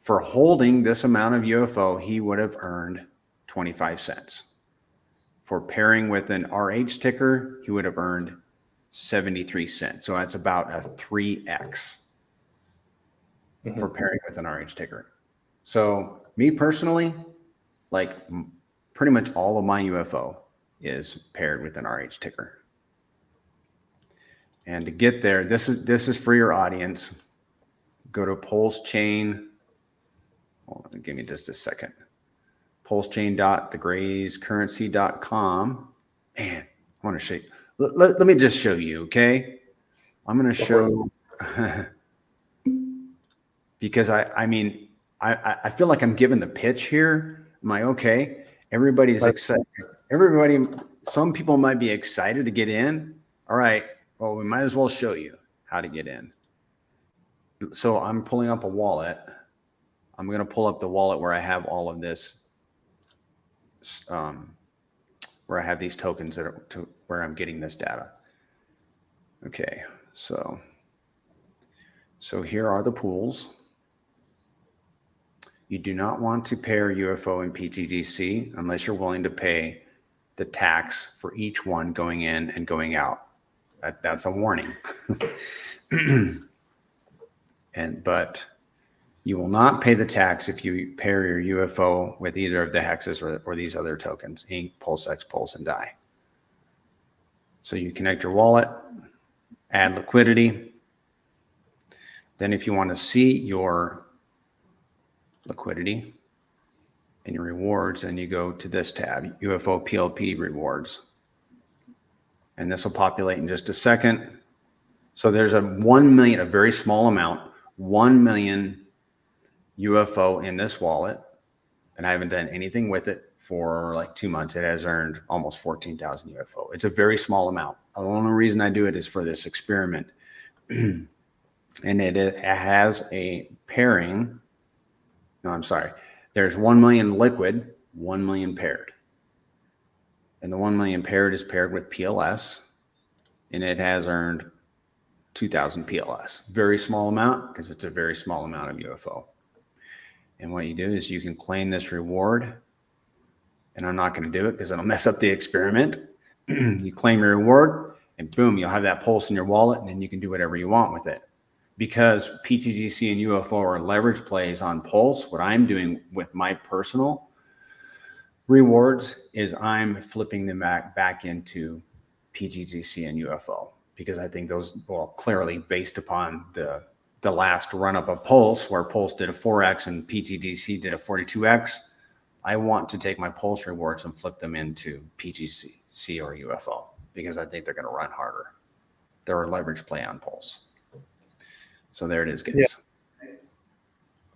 For holding this amount of UFO, he would have earned 25 cents. For pairing with an RH ticker, he would have earned 73 cents. So that's about a 3x for pairing with an RH ticker. So me personally, like pretty much all of my UFO is paired with an RH ticker. And to get there, this is for your audience. Go to Pulse Chain. Hold on, give me just a second. pulsechain.thegrayscurrency.com. Man, I want to show you. Let me just show you, okay? I'm going to show because I mean, I feel like I'm giving the pitch here. Am I okay? Everybody's excited. Some people might be excited to get in. All right. Well, we might as well show you how to get in. So I'm pulling up a wallet. I'm going to pull up the wallet where I have all of this, where I have these tokens that are where I'm getting this data. Okay. So here are the pools. You do not want to pair UFO and PTGC unless you're willing to pay the tax for each one going in and going out. That's a warning. But you will not pay the tax if you pair your UFO with either of the hexes or these other tokens, Ink, PulseX, Pulse, and DAI. So you connect your wallet, add liquidity. Then if you want to see your liquidity and your rewards, then you go to this tab, UFO PLP rewards. And this will populate in just a second. So there's a 1 million, a very small amount, 1 million UFO in this wallet. And I haven't done anything with it for like 2 months. It has earned almost 14,000 UFO. It's a very small amount. The only reason I do it is for this experiment. And it has a pairing. No, I'm sorry. There's 1 million liquid, 1 million paired. And the 1 million paired is paired with PLS. And it has earned 2,000 PLS. Very small amount because it's a very small amount of UFO. And what you do is you can claim this reward. And I'm not going to do it because it'll mess up the experiment. You claim your reward and boom, you'll have that pulse in your wallet and then you can do whatever you want with it. Because PTGC and UFO are leverage plays on Pulse, what I'm doing with my personal rewards is I'm flipping them back into PTGC and UFO because I think those, well, clearly based upon the last run up of Pulse, where Pulse did a 4x and PTGC did a 42x, I want to take my Pulse rewards and flip them into PTGC or UFO because I think they're going to run harder. They're a leverage play on Pulse. So there it is, guys. Yeah.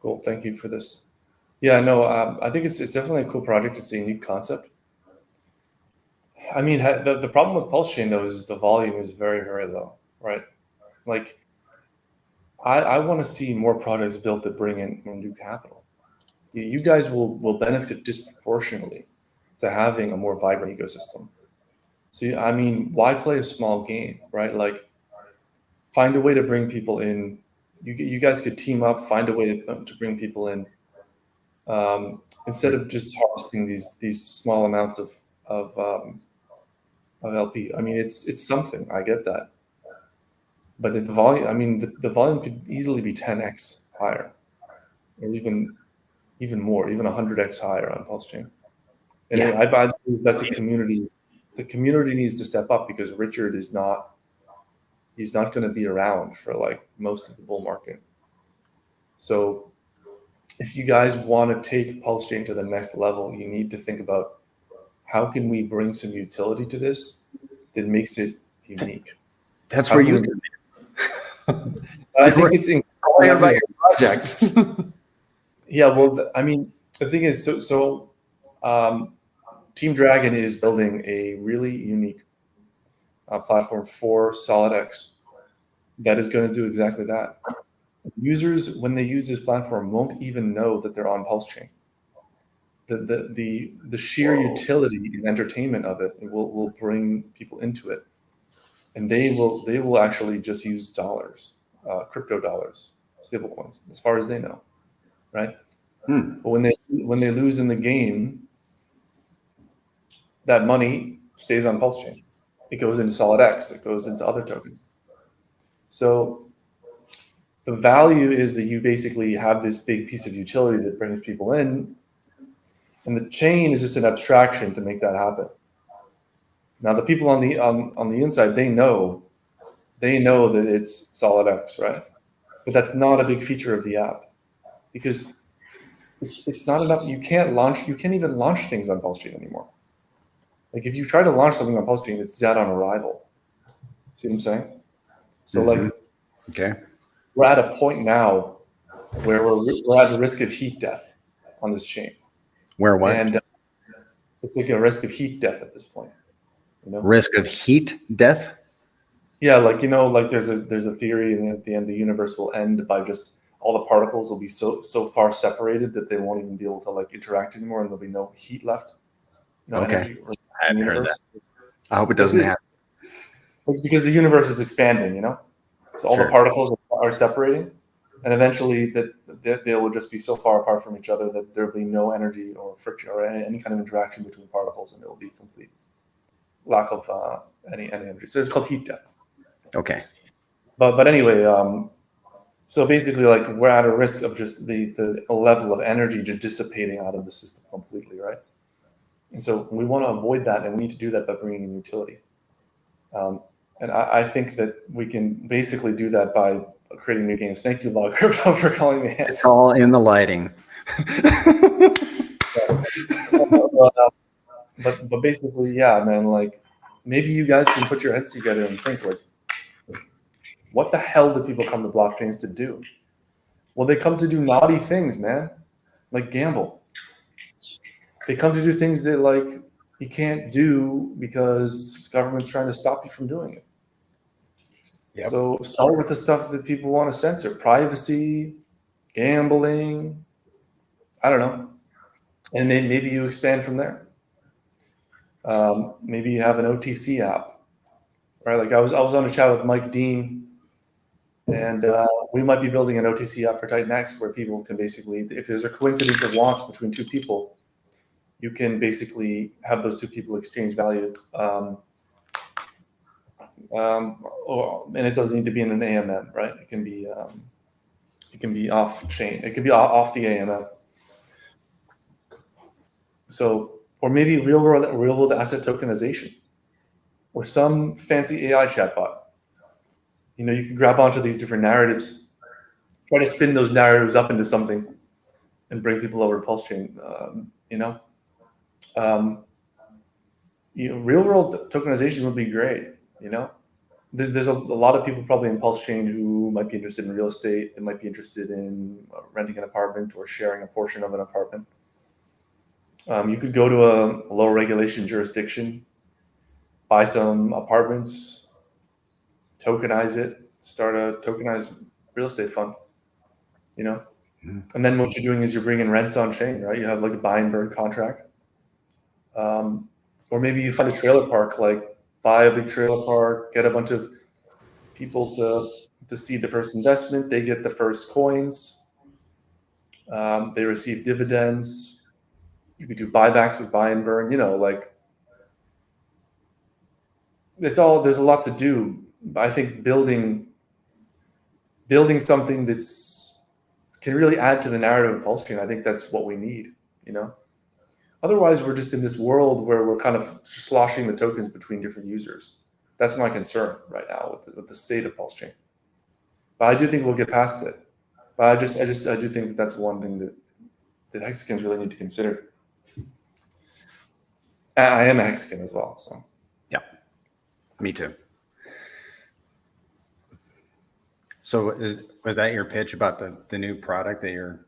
Cool. Thank you for this. Yeah, no, I think it's definitely a cool project. It's a unique concept. I mean, the problem with Pulse Chain, though, is the volume is very, very low, right? Like, I want to see more projects built that bring in more new capital. You guys will benefit disproportionately to having a more vibrant ecosystem. So, I mean, why play a small game, right? Like, find a way to bring people in. You guys could team up, find a way to bring people in, instead of just harvesting these small amounts of LP. I mean, it's something. I get that, but the volume. I mean, the volume could easily be 10x higher, or even more, even 100x higher on Pulse Chain. And Yeah. I believe that's a community. The community needs to step up because Richard is not. He's not going to be around for like most of the bull market. So if you guys want to take Pulse Chain to the next level, you need to think about how can we bring some utility to this that makes it unique. That's where you. I think it's incredible about your project. Yeah, well, I mean, the thing is, Team Dragon is building a really unique platform for SolidX that is going to do exactly that. Users, when they use this platform, won't even know that they're on Pulse Chain. The sheer utility and entertainment of it will bring people into it, and they will actually just use dollars, crypto dollars, stable coins, as far as they know, right? But when they lose in the game, that money stays on Pulse Chain. It goes into SolidX. It goes into other tokens. So the value is that you basically have this big piece of utility that brings people in, and the chain is just an abstraction to make that happen. Now, the people on the inside, they know that it's SolidX, right? But that's not a big feature of the app, because it's not enough. You can't even launch things on Pulse Chain anymore. Like if you try to launch something on Pulse Chain, it's dead on arrival. See what I'm saying? So like, okay, we're at a point now where we're at the risk of heat death on this chain. Where what? And it's like a risk of heat death at this point. You know? Risk of heat death? Yeah, like like there's a theory, and at the end the universe will end by just all the particles will be so far separated that they won't even be able to like interact anymore, and there'll be no heat left, no energy in the universe. I hope it doesn't happen. Because the universe is expanding, you know? So all the particles are separating, and eventually they will just be so far apart from each other that there will be no energy or friction or any kind of interaction between particles, and it will be complete lack of any energy. So it's called heat death. Okay. But anyway, so basically, like we're at a risk of just the level of energy just dissipating out of the system completely, right? And so we want to avoid that, and we need to do that by bringing in utility. And I think that we can basically do that by creating new games. Thank you, Log Crypto, for calling me. It's all in the lighting. But basically, yeah, man. Like maybe you guys can put your heads together and think like, what the hell do people come to blockchains to do? Well, they come to do naughty things, man. Like gamble. They come to do things that like you can't do because government's trying to stop you from doing it. Yep. So start with the stuff that people want to censor: privacy, gambling. I don't know, and then maybe you expand from there. Maybe you have an OTC app, right? Like I was on a chat with Mike Dean, and we might be building an OTC app for DragonX where people can basically, if there's a coincidence of wants between two people, you can basically have those two people exchange value. And it doesn't need to be in an AMM, right? It can be off chain. It could be off the AMM. So, or maybe real world asset tokenization, or some fancy AI chatbot. You know, you can grab onto these different narratives, try to spin those narratives up into something, and bring people over to Pulse Chain. Real world tokenization would be great. You know, there's a lot of people probably in Pulse Chain who might be interested in real estate. They might be interested in renting an apartment or sharing a portion of an apartment. You could go to a low regulation jurisdiction, buy some apartments, tokenize it, start a tokenized real estate fund, you know? And then what you're doing is you're bringing rents on chain, right? You have like a buy and burn contract. Or maybe you find a trailer park, like buy a big trailer park, get a bunch of people to seed the first investment. They get the first coins. They receive dividends. You could do buybacks with buy and burn, you know, like there's a lot to do. I think building something that's can really add to the narrative of Pulse Chain. I think that's what we need, you know. Otherwise, we're just in this world where we're kind of sloshing the tokens between different users. That's my concern right now with the state of Pulse Chain. But I do think we'll get past it. But I do think that's one thing that Hexicans really need to consider. I am a Hexican as well, so. Yeah, me too. So was that your pitch about the new product that you're?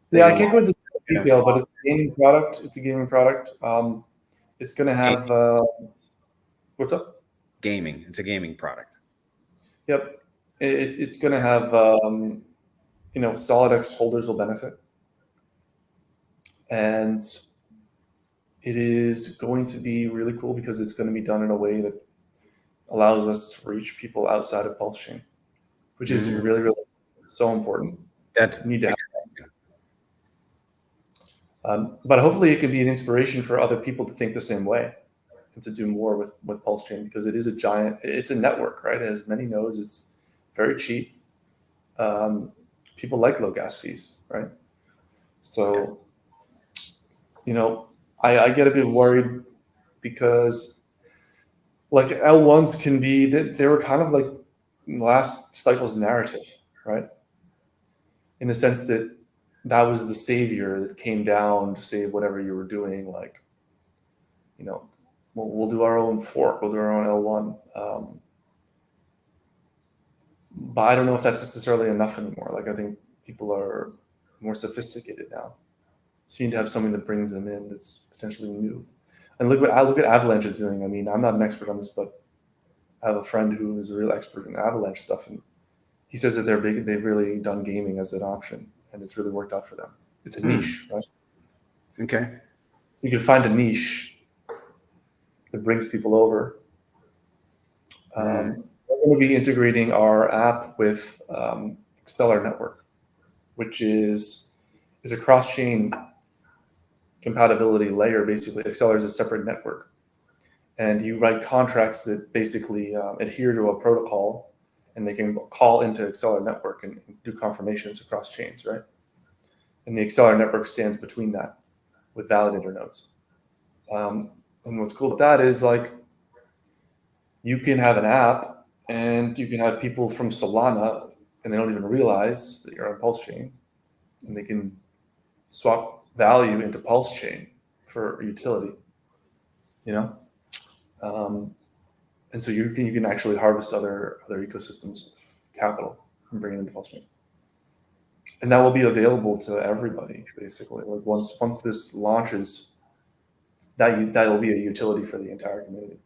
Yeah, I can't go into detail, but it's a gaming product. It's a gaming product. It's going to have what's up? Gaming. It's a gaming product. Yep. it's going to have, SolidX holders will benefit. And it is going to be really cool because it's going to be done in a way that allows us to reach people outside of Pulse Chain, which is really, really so important. That Need to have. But hopefully it can be an inspiration for other people to think the same way and to do more with Pulse Chain, because it is it's a network, right? It has many nodes. It's very cheap. People like low gas fees, right? So, I get a bit worried because like L1s can be, they were kind of like last cycle's narrative, right? In the sense that was the savior that came down to save whatever you were doing. Like, we'll do our own fork, we'll do our own L1. But I don't know if that's necessarily enough anymore. Like, I think people are more sophisticated now. So you need to have something that brings them in that's potentially new. And look at Avalanche is doing. I mean, I'm not an expert on this, but I have a friend who is a real expert in Avalanche stuff, and he says that they've really done gaming as an option, and it's really worked out for them. It's a niche, right? Okay. So you can find a niche that brings people over. We're going to be integrating our app with Acceler Network, which is a cross-chain compatibility layer. Basically, Acceler is a separate network, and you write contracts that basically adhere to a protocol, and they can call into Acceler Network and do confirmations across chains, right? And the Acceler Network stands between that with validator nodes. And what's cool with that is, like, you can have an app and you can have people from Solana and they don't even realize that you're on Pulse Chain, and they can swap value into Pulse Chain for utility, and so you can actually harvest other ecosystems capital and bring it into Pulse Chain, and that will be available to everybody basically. Like, once this launches, that will be a utility for the entire community.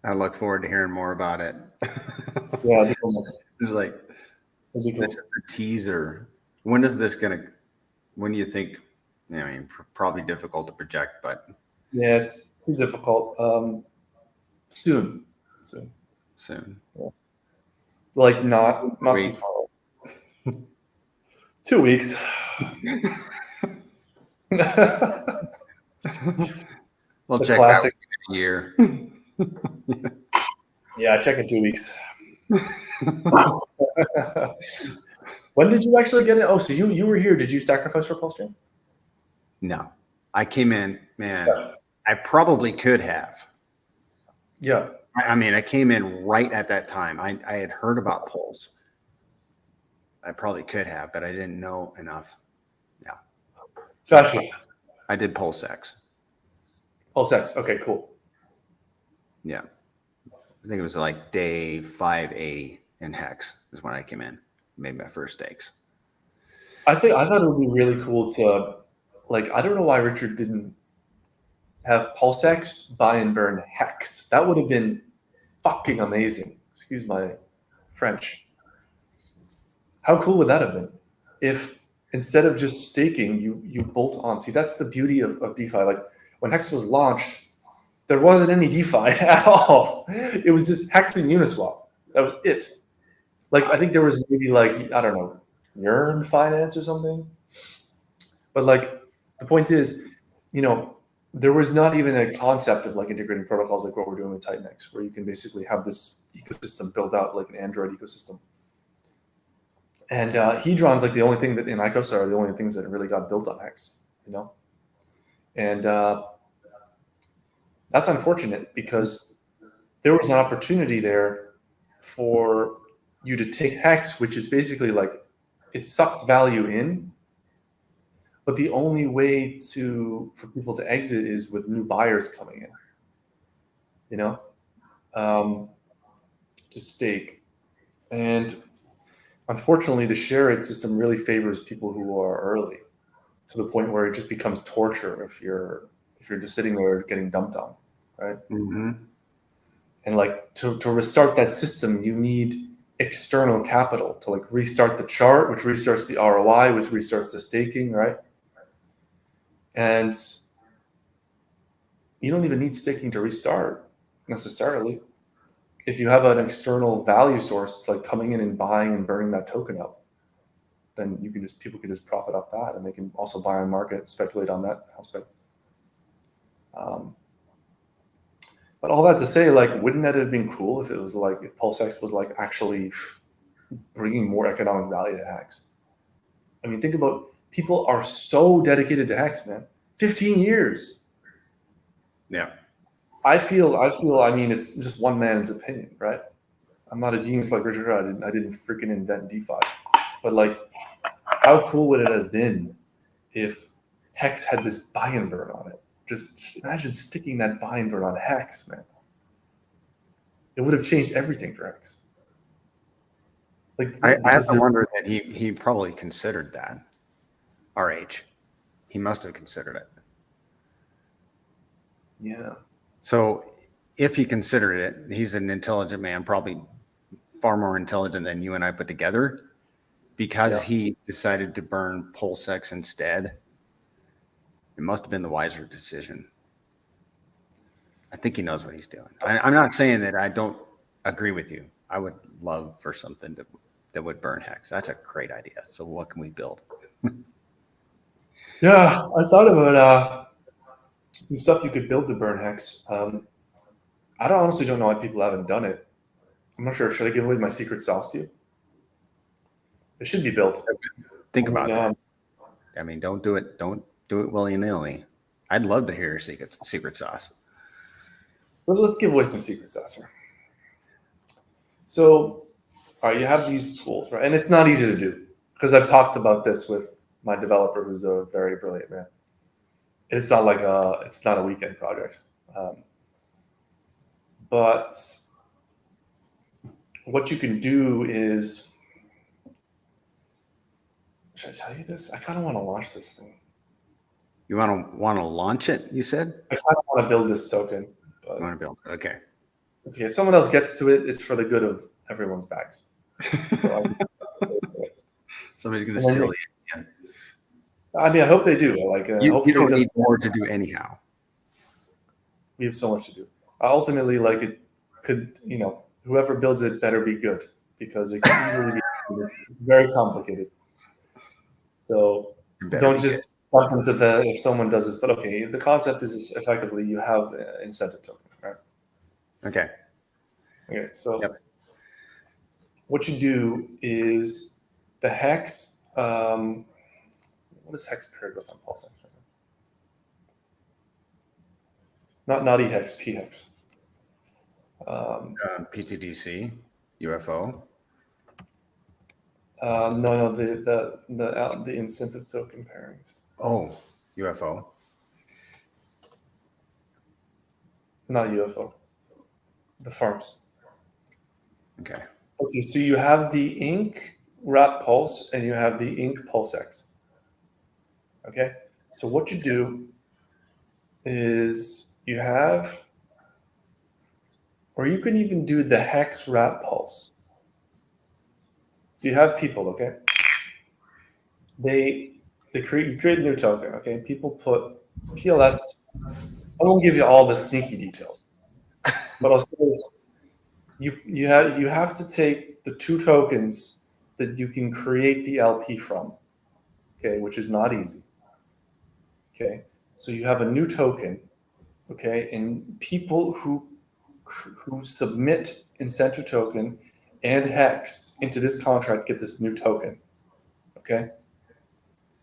I look forward to hearing more about it. Yeah, it's like cool. This is a teaser. When do you think? I mean, probably difficult to project, but yeah, it's too difficult. Soon. Yeah. Like, not too far. 2 weeks. We'll The check classic. back in a year. Yeah, check in 2 weeks. When did you actually get it? Oh, so you were here. Did you sacrifice for Pulse Chain? No, I came in, man. Yeah. I probably could have. Yeah. I mean, I came in right at that time. I had heard about Pulse. I probably could have, but I didn't know enough. Yeah. So gotcha. I did Pulse X. Pulse X. Okay, cool. Yeah. I think it was like day 580 in Hex is when I came in, made my first stakes. I thought it would be really cool to, like, I don't know why Richard didn't have Pulse X buy and burn Hex. That would have been fucking amazing. Excuse my French. How cool would that have been if instead of just staking, you bolt on? See, that's the beauty of DeFi. Like, when Hex was launched, there wasn't any DeFi at all. It was just Hex and Uniswap. That was it. Like, I think there was maybe, like, I don't know, Yearn Finance or something. But, like, the point is, there was not even a concept of, like, integrating protocols like what we're doing with TitanX, where you can basically have this ecosystem built out like an Android ecosystem. And Hedron's like the only thing that in ICOSA are the only things that really got built on Hex, And that's unfortunate because there was an opportunity there for you to take Hex, which is basically like it sucks value in, but the only way for people to exit is with new buyers coming in, to stake. And unfortunately, the share rate system really favors people who are early, to the point where it just becomes torture if you're just sitting there getting dumped on, right? Mm-hmm. And like to restart that system, you need external capital to like restart the chart, which restarts the ROI, which restarts the staking, right? And you don't even need staking to restart necessarily. If you have an external value source, like coming in and buying and burning that token up, then people can just profit off that, and they can also buy on market, speculate on that aspect. But all that to say, like, wouldn't that have been cool if it was like if PulseX was like actually bringing more economic value to Hex? I mean, think about people are so dedicated to Hex, man. 15 years. Yeah. I feel. I mean, it's just one man's opinion, right? I'm not a genius like Richard. I didn't freaking invent DeFi, but like, how cool would it have been if Hex had this buy and burn on it? Just imagine sticking that buy and burn on Hex, man. It would have changed everything for Hex. Like, I have to wonder that he probably considered that. RH, he must have considered it. Yeah. So if he considered it, he's an intelligent man, probably far more intelligent than you and I put together, because he decided to burn PulseX instead. It must have been the wiser decision. I think he knows what he's doing. I'm not saying that I don't agree with you. I would love for something that would burn Hex. That's a great idea. So what can we build? Yeah, I thought about some stuff you could build to burn Hex. I honestly don't know why people haven't done it. I'm not sure. Should I give away my secret sauce to you? It should be built. Think about that. I mean, don't do it. Don't do it willy-nilly. I'd love to hear your secret sauce. But let's give away some secret sauce here. So, all right, you have these tools, right? And it's not easy to do because I've talked about this with my developer, who's a very brilliant man. It's not like it's not a weekend project. But what you can do is, should I tell you this? I kind of want to launch this thing. You want to launch it? You said. I kind of want to build this token. But you want to build it? Okay. If someone else gets to it, it's for the good of everyone's bags. So somebody's going to steal it. Yeah. I mean, I hope they do. Like, you don't need more to do anyhow. We have so much to do. Ultimately, like, it could, whoever builds it better be good, because it can easily be very complicated. So don't just bump into if someone does this. But okay, the concept is effectively you have an incentive token, right? Okay. So what you do is the Hex. What is Hex paired with on PulseX right now? Not eHex, pHex. PTDC, UFO. No, the incentive token pairings. Oh, UFO. Not UFO. The farms. Okay. Okay, so you have the Ink Wrap Pulse and you have the Ink PulseX. Okay, so what you do is you have, or you can even do the Hex Wrap Pulse. So you have people, okay? You create a new token, okay? People put PLS. I won't give you all the sneaky details, but I'll say you have to take the two tokens that you can create the LP from, okay, which is not easy. Okay, so you have a new token, okay, and people who submit incentive token and Hex into this contract get this new token. Okay.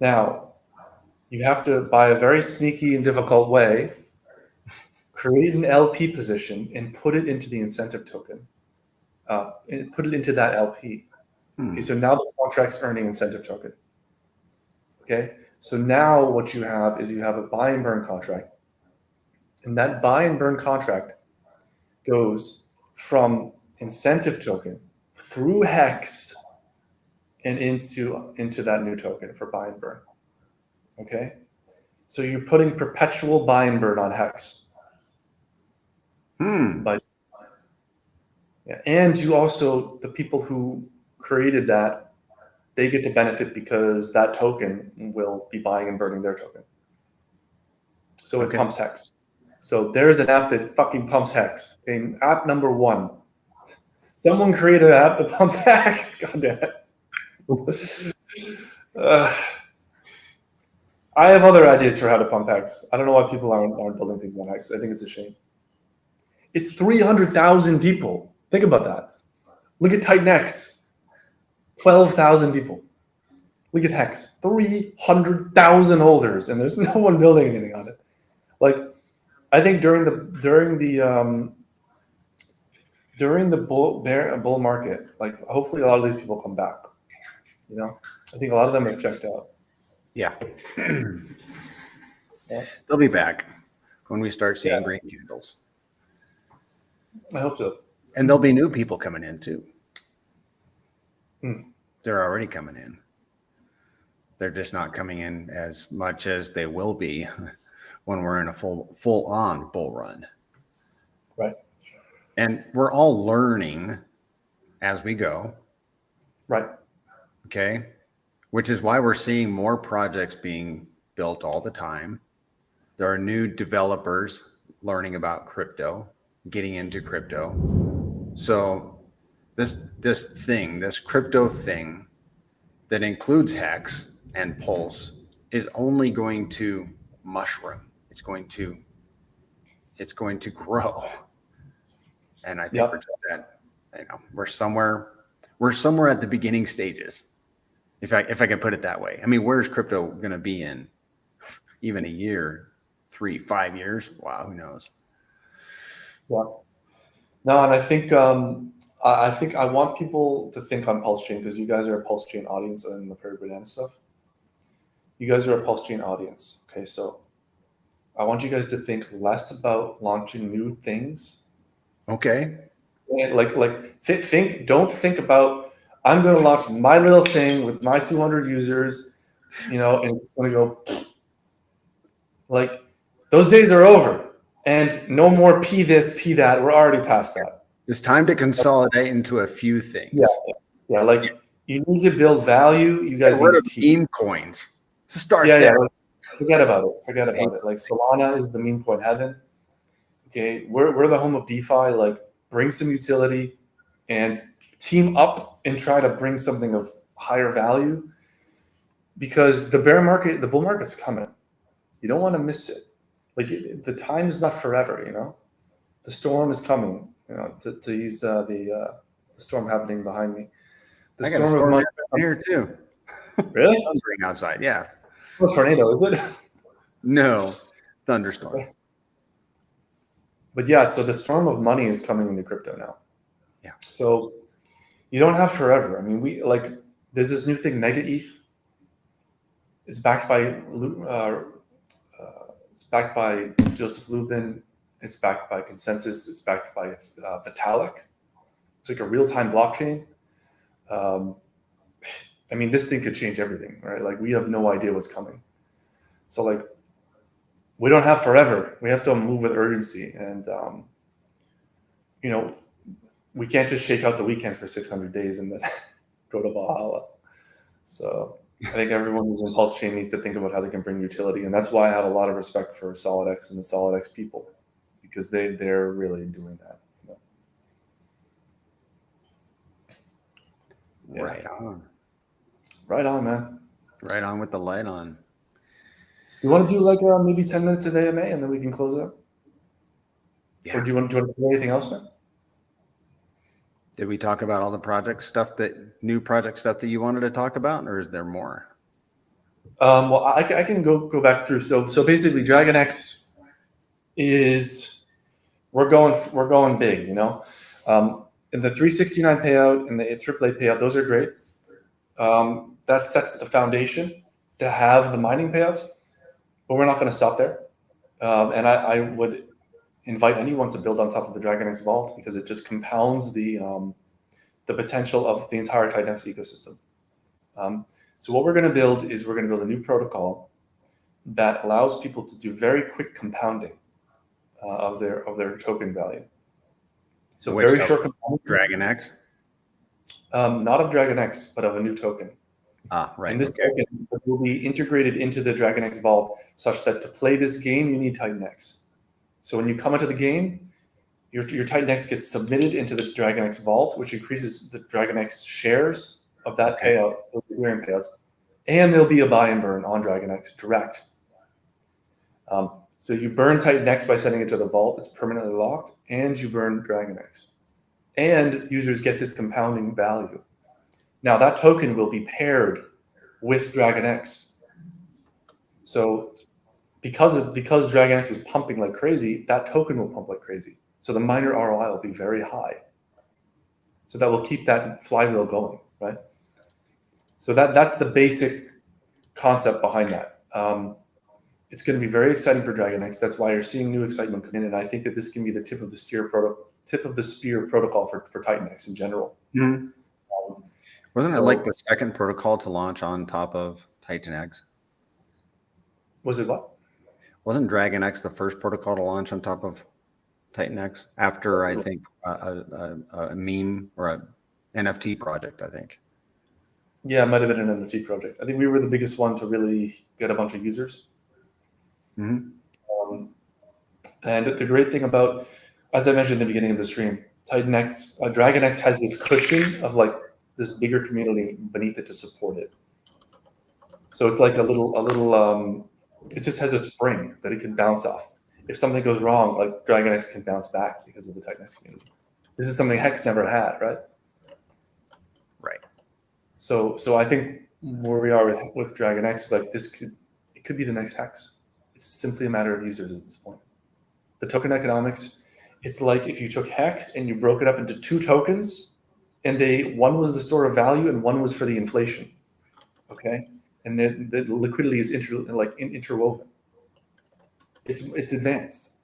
Now, you have to, by a very sneaky and difficult way, create an LP position and put it into the incentive token. And put it into that LP. Okay, so now the contract's earning incentive token. Okay, so now what you have is you have a buy and burn contract. And that buy and burn contract goes from incentive token through Hex and into that new token for buy and burn. Okay, so you're putting perpetual buy and burn on Hex. Yeah. And you also, the people who created that, they get to benefit because that token will be buying and burning their token. So it Okay. pumps hex. So there's an app that fucking pumps hex. Okay, app number 1. Someone created an app that pumps hex. God damn it. I have other ideas for how to pump hex. I don't know why people aren't building things on hex. I think it's a shame. It's 300,000 people. Think about that. Look at TitanX. 12,000 people. Look at Hex. 300,000 holders, and there's no one building anything on it. Like, I think during the bull market, like hopefully a lot of these people come back. You know, I think a lot of them have checked out. Yeah. Yeah. They'll be back when we start seeing Yeah. green candles. I hope so. And there'll be new people coming in too. Hmm. They're already coming in. They're just not coming in as much as they will be when we're in a full on bull run. Right. And we're all learning as we go. Right. Okay. Which is why we're seeing more projects being built all the time. There are new developers learning about crypto, getting into crypto. So this crypto thing that includes Hex and Pulse is only going to mushroom. It's going to grow. And I think Yep. we're just we're somewhere at the beginning stages. If I can put it that way. I mean, where's crypto going to be in even a year, 3, 5 years? Wow, who knows? Yeah. No, and I think I want people to think on Pulse Chain because you guys are a Pulse Chain audience and the Prarie Bananna stuff. You guys are a Pulse Chain audience. Okay, so I want you guys to think less about launching new things. Okay. Think. Don't think about I'm going to launch my little thing with my 200 users, and it's going to go. Like those days are over, and no more P this, P that. We're already past that. It's time to consolidate into a few things. Yeah. Like you need to build value. You guys need to teach. Meme coins. Start Yeah. there. Forget about it. Like Solana is the meme coin heaven. Okay, we're the home of DeFi. Like bring some utility, and team up and try to bring something of higher value. Because the bull market's coming. You don't want to miss it. Like the time is not forever. The storm is coming. To use the storm happening behind me. The I got a storm of money here too. Really? Thundering outside. Yeah. No tornado, is it? No, thunderstorm. But yeah, so the storm of money is coming into crypto now. Yeah. So you don't have forever. I mean, there's this new thing, Mega ETH. It's backed by Joseph Lubin. It's backed by Consensus. It's backed by Vitalik. It's like a real-time blockchain. I mean, this thing could change everything, right? Like we have no idea what's coming. So like, we don't have forever. We have to move with urgency, and we can't just shake out the weekend for 600 days and then go to Valhalla. So I think everyone who's in Pulse Chain needs to think about how they can bring utility, and that's why I have a lot of respect for SolidX and the SolidX people, because they're really doing that. Yeah. Right on. Right on, man. Right on with the light on. You want to do like maybe 10 minutes of AMA and then we can close up? Yeah. Or do you want to do anything else, man? Did we talk about all the new project stuff that you wanted to talk about, or is there more? Well, I can go back through. So basically, DragonX we're going big, and the 369 payout and the AAA payout, those are great. That sets the foundation to have the mining payouts, but we're not going to stop there. And I would invite anyone to build on top of the DragonX vault because it just compounds the potential of the entire TitanX ecosystem. So what we're going to build is we're going to build a new protocol that allows people to do very quick compounding of their token value. So Which very of short compounding. DragonX? Not of DragonX, but of a new token. Right. And this token will be integrated into the DragonX vault such that to play this game, you need Titan X. So when you come into the game, your Titan X gets submitted into the DragonX vault, which increases the DragonX shares of that payout, those Ethereum payouts. And there'll be a buy and burn on DragonX direct. So you burn Titan X by sending it to the vault. It's permanently locked. And you burn DragonX. And users get this compounding value. Now that token will be paired with DragonX. So because DragonX is pumping like crazy, that token will pump like crazy. So the miner ROI will be very high. So that will keep that flywheel going, right? So that's the basic concept behind that. It's going to be very exciting for DragonX. That's why you're seeing new excitement come in, and I think that this can be the tip of the spear protocol for Titan X in general. Mm-hmm. Wasn't it like the second protocol to launch on top of Titan X? Was it what? Wasn't DragonX the first protocol to launch on top of Titan X after, I think, a meme or a NFT project, I think? Yeah, it might have been an NFT project. I think we were the biggest one to really get a bunch of users. Mm-hmm. And the great thing about, as I mentioned in the beginning of the stream, DragonX has this cushion of like this bigger community beneath it to support it. So it's like a little. It just has a spring that it can bounce off. If something goes wrong, like DragonX can bounce back because of the Titan X community. This is something Hex never had, right? Right. So I think where we are with DragonX is like it could be the next Hex. It's simply a matter of users at this point. The token economics, it's like if you took Hex and you broke it up into two tokens, and one was the store of value and one was for the inflation. Okay, and then the liquidity is interwoven. It's advanced,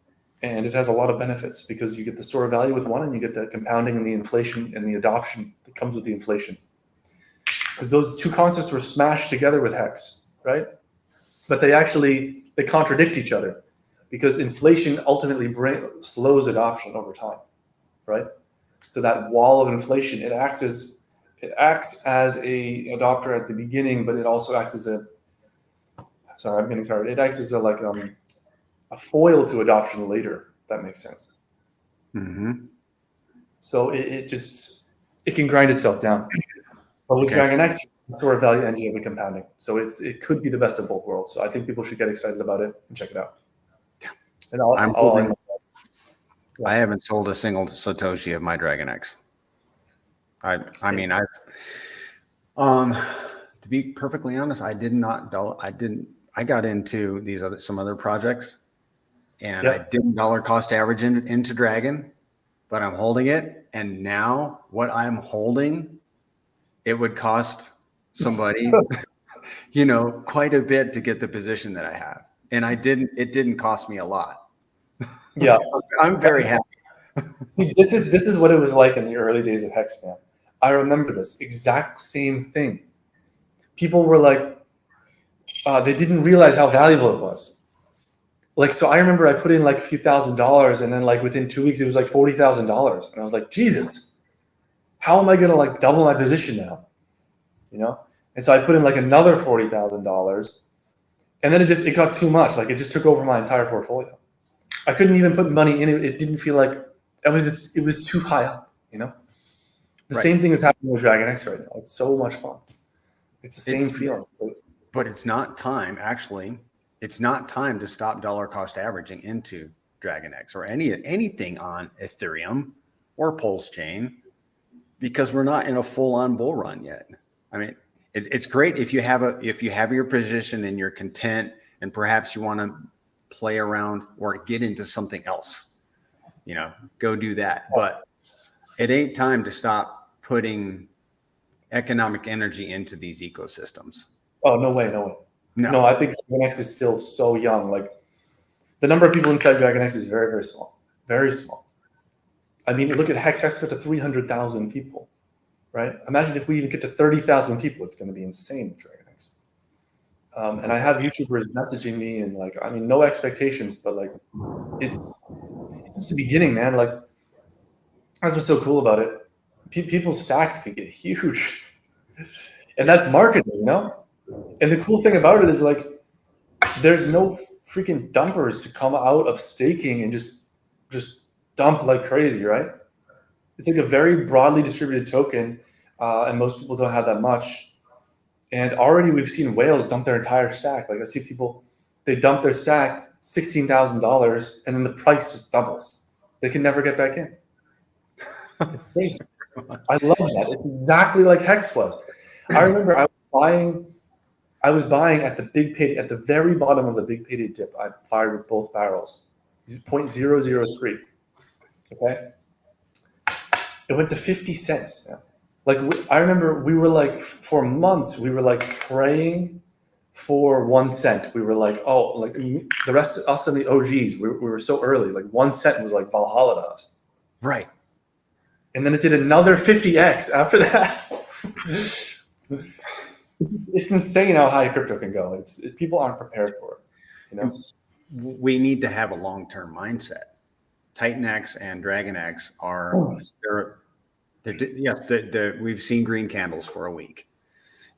and it has a lot of benefits because you get the store of value with one, and you get the compounding and the inflation and the adoption that comes with the inflation. Because those two concepts were smashed together with Hex, right? But they contradict each other, because inflation ultimately slows adoption over time, right? So that wall of inflation, it acts as a adopter at the beginning, but it also acts as I'm getting tired. It acts as a foil to adoption later. If that makes sense. Mm-hmm. So it can grind itself down. But with DragonX, store of value and you have the compounding. So it could be the best of both worlds. So I think people should get excited about it and check it out. And I haven't sold a single Satoshi of my DragonX. To be perfectly honest, I got into some other projects, and I didn't dollar cost average into Dragon, but I'm holding it. And now what I'm holding, it would cost somebody, quite a bit to get the position that I have. And it didn't cost me a lot. Yeah. I'm very happy. See, this is what it was like in the early days of Hex, man. I remember this exact same thing. People were like, they didn't realize how valuable it was. Like, so I remember I put in like a few $1,000s, and then like within 2 weeks it was like $40,000, and I was like, Jesus, how am I gonna like double my position now? And so I put in like another $40,000, and then it got too much. Like it just took over my entire portfolio. I couldn't even put money in it. It didn't feel like it was too high up. The same thing is happening with DragonX right now. It's so much fun. It's the same feeling. But it's not time, actually. It's not time to stop dollar cost averaging into DragonX or anything on Ethereum or Pulse Chain, because we're not in a full-on bull run yet. I mean, it's great if you have your position and you're content, and perhaps you want to play around or get into something else. Go do that. But it ain't time to stop putting economic energy into these ecosystems. Oh, no way. No, I think DragonX is still so young. Like the number of people inside DragonX is very, very small. Very small. I mean, look at Hex. Hex got to 300,000 people, right? Imagine if we even get to 30,000 people. It's going to be insane with DragonX. And I have YouTubers messaging me and no expectations, but like it's the beginning, man. Like That's what's so cool about it. People's stacks can get huge, and that's marketing, you know. And the cool thing about it is like there's no freaking dumpers to come out of staking and just dump like crazy, right? It's like a very broadly distributed token, and most people don't have that much. And already we've seen whales dump their entire stack. Like I see people, they dump their stack $16,000, and then the price just doubles. They can never get back in. It's crazy. I love that. It's exactly like Hex was. I remember I was buying at the big payday, at the very bottom of the big payday dip. I fired with both barrels, 0.003. Okay, it went to 50 cents. Yeah. Like I remember, we were like for months we were like praying for 1 cent. We were like, oh, like the rest of us and the OGs, we were so early. Like 1 cent was like Valhalla to us. Right. And then it did another 50x after that. It's insane how high crypto can go. People aren't prepared for it. You know, we need to have a long-term mindset. TitanX and DragonX are we've seen green candles for a week,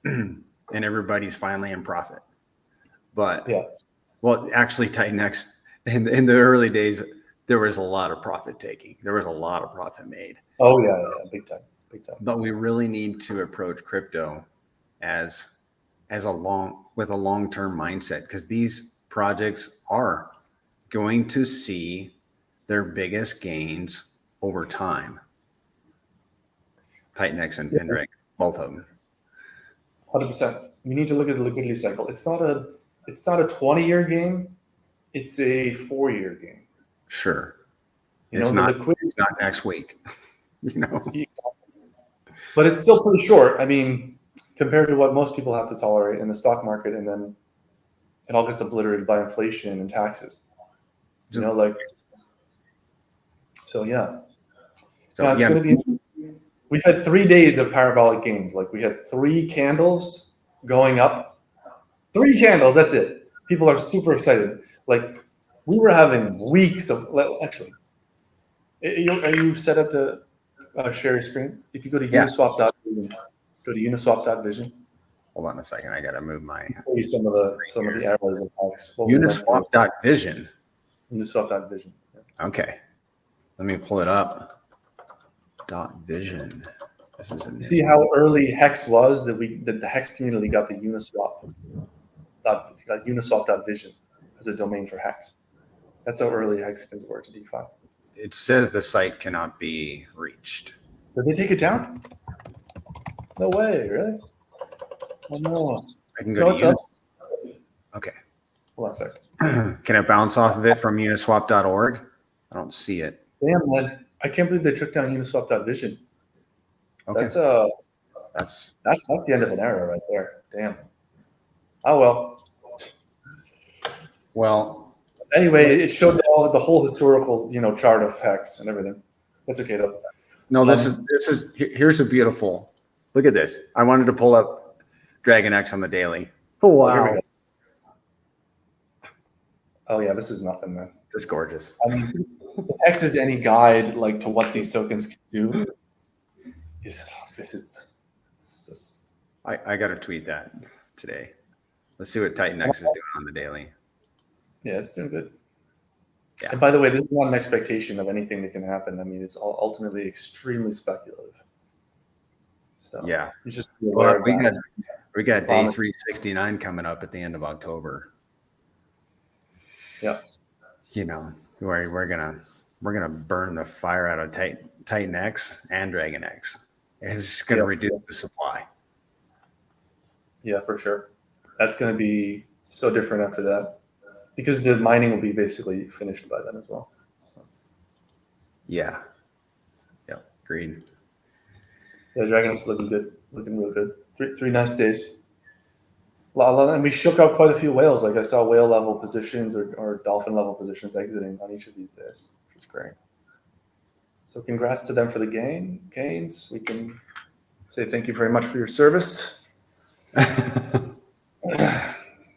and everybody's finally in profit. But yeah, well, actually, TitanX in the early days there was a lot of profit taking. There was a lot of profit made. Oh yeah, big time. But we really need to approach crypto as a long-term mindset, because these projects are going to see their biggest gains over time. TitanX and Dragon, both of them. 100%. We need to look at the liquidity cycle. It's not a 20-year game. It's a 4-year game. Sure. You know, the liquidity. It's not next week. You know. But it's still pretty short. I mean, compared to what most people have to tolerate in the stock market, and then it all gets obliterated by inflation and taxes. You know, like, so yeah. So it's going to be interesting. We've had 3 days of parabolic gains. Like we had 3 candles going up. 3 candles, that's it. People are super excited. Like we were having weeks of, actually, are you set up to share your screen? If you go to Uniswap.vision, Uniswap.vision. Hold on a second. I got to move my. Some of the errors and hacks. Uniswap.vision. Uniswap.vision. Yeah. Okay. Let me pull it up. .vision. This is see how early Hex was, that the Hex community got the Uniswap. Got Uniswap.vision as a domain for Hex. That's how early Hex can work to DeFi. It says the site cannot be reached. Did they take it down? No way, really? Oh no. I can go to Uniswap. Okay. Hold on a second. Can I bounce off of it from uniswap.org? I don't see it. Damn, man. I can't believe they took down Uniswap.vision. Okay. That's the end of an era right there. Damn. Oh well. Well. Anyway, it showed the whole historical, chart of Hex and everything. That's okay though. No, here's a beautiful. Look at this. I wanted to pull up DragonX on the daily. Oh wow. Oh yeah, this is nothing, man. It's gorgeous. I mean, if Hex is any guide like to what these tokens can do, I got to tweet that today. Let's see what TitanX is doing on the daily. Yeah, it's doing good. Yeah. And by the way, this is not an expectation of anything that can happen. I mean, it's ultimately extremely speculative. So yeah, you just we got day 369 coming up at the end of October. Yeah. We're gonna burn the fire out of TitanX and DragonX. It's gonna reduce the supply. Yeah, for sure. That's gonna be so different after that, because the mining will be basically finished by then as well. So. Yeah. Yep. Agreed. Yeah, DragonX is looking good, looking real good. Three nice days. And we shook out quite a few whales. Like I saw whale level positions or dolphin level positions exiting on each of these days, which is great. So congrats to them for the gains. We can say thank you very much for your service.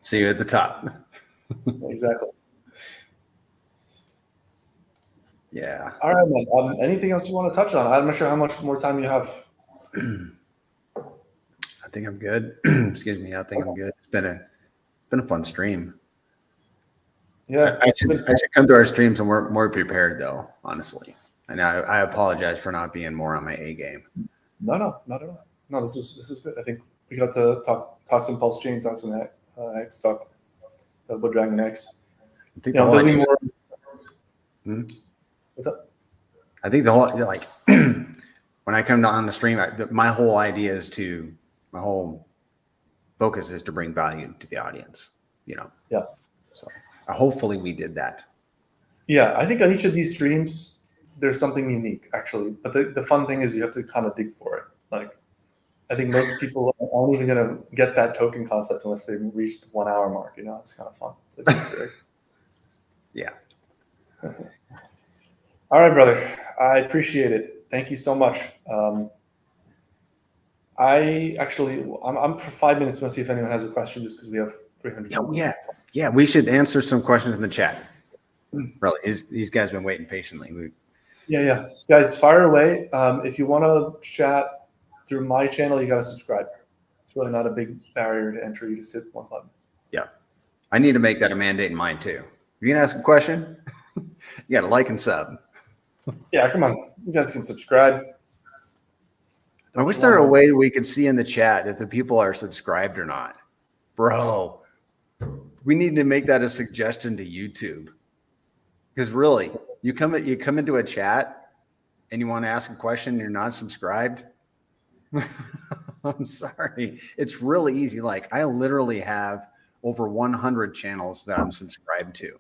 See you at the top. Exactly. Yeah. All right, man. Anything else you want to touch on? I'm not sure how much more time you have. I think I'm good. Excuse me. I think I'm good. It's been a fun stream. Yeah, I should come to our streams and we're more prepared though, honestly. And I apologize for not being more on my A game. no, not at all. No, this is good. I think we got to talk some Pulse Chain, talk some X, talk about DragonX. I think There'll be more. What's up? I think the whole like when I come on the stream, my whole idea is my whole focus is to bring value to the audience. Yeah. So hopefully we did that. Yeah, I think on each of these streams, there's something unique actually. But the fun thing is you have to kind of dig for it. Like, I think most people aren't even gonna get that token concept unless they reach the 1 hour mark. It's kind of fun. It's like Easter egg. Yeah. All right, brother. I appreciate it. Thank you so much. I'm for 5 minutes to see if anyone has a question, just because we have 300. Yeah. We should answer some questions in the chat. Really, these guys have been waiting patiently. Yeah. Guys, fire away. If you want to chat through my channel, you got to subscribe. It's really not a big barrier to entry. You just hit one button. Yeah. I need to make that a mandate in mine too. If you can ask a question, you got to like and sub. Yeah, come on. You guys can subscribe. I wish there were a way we could see in the chat if the people are subscribed or not. Bro, we need to make that a suggestion to YouTube. Because really, you come into a chat and you want to ask a question and you're not subscribed. I'm sorry. It's really easy. Like, I literally have over 100 channels that I'm subscribed to.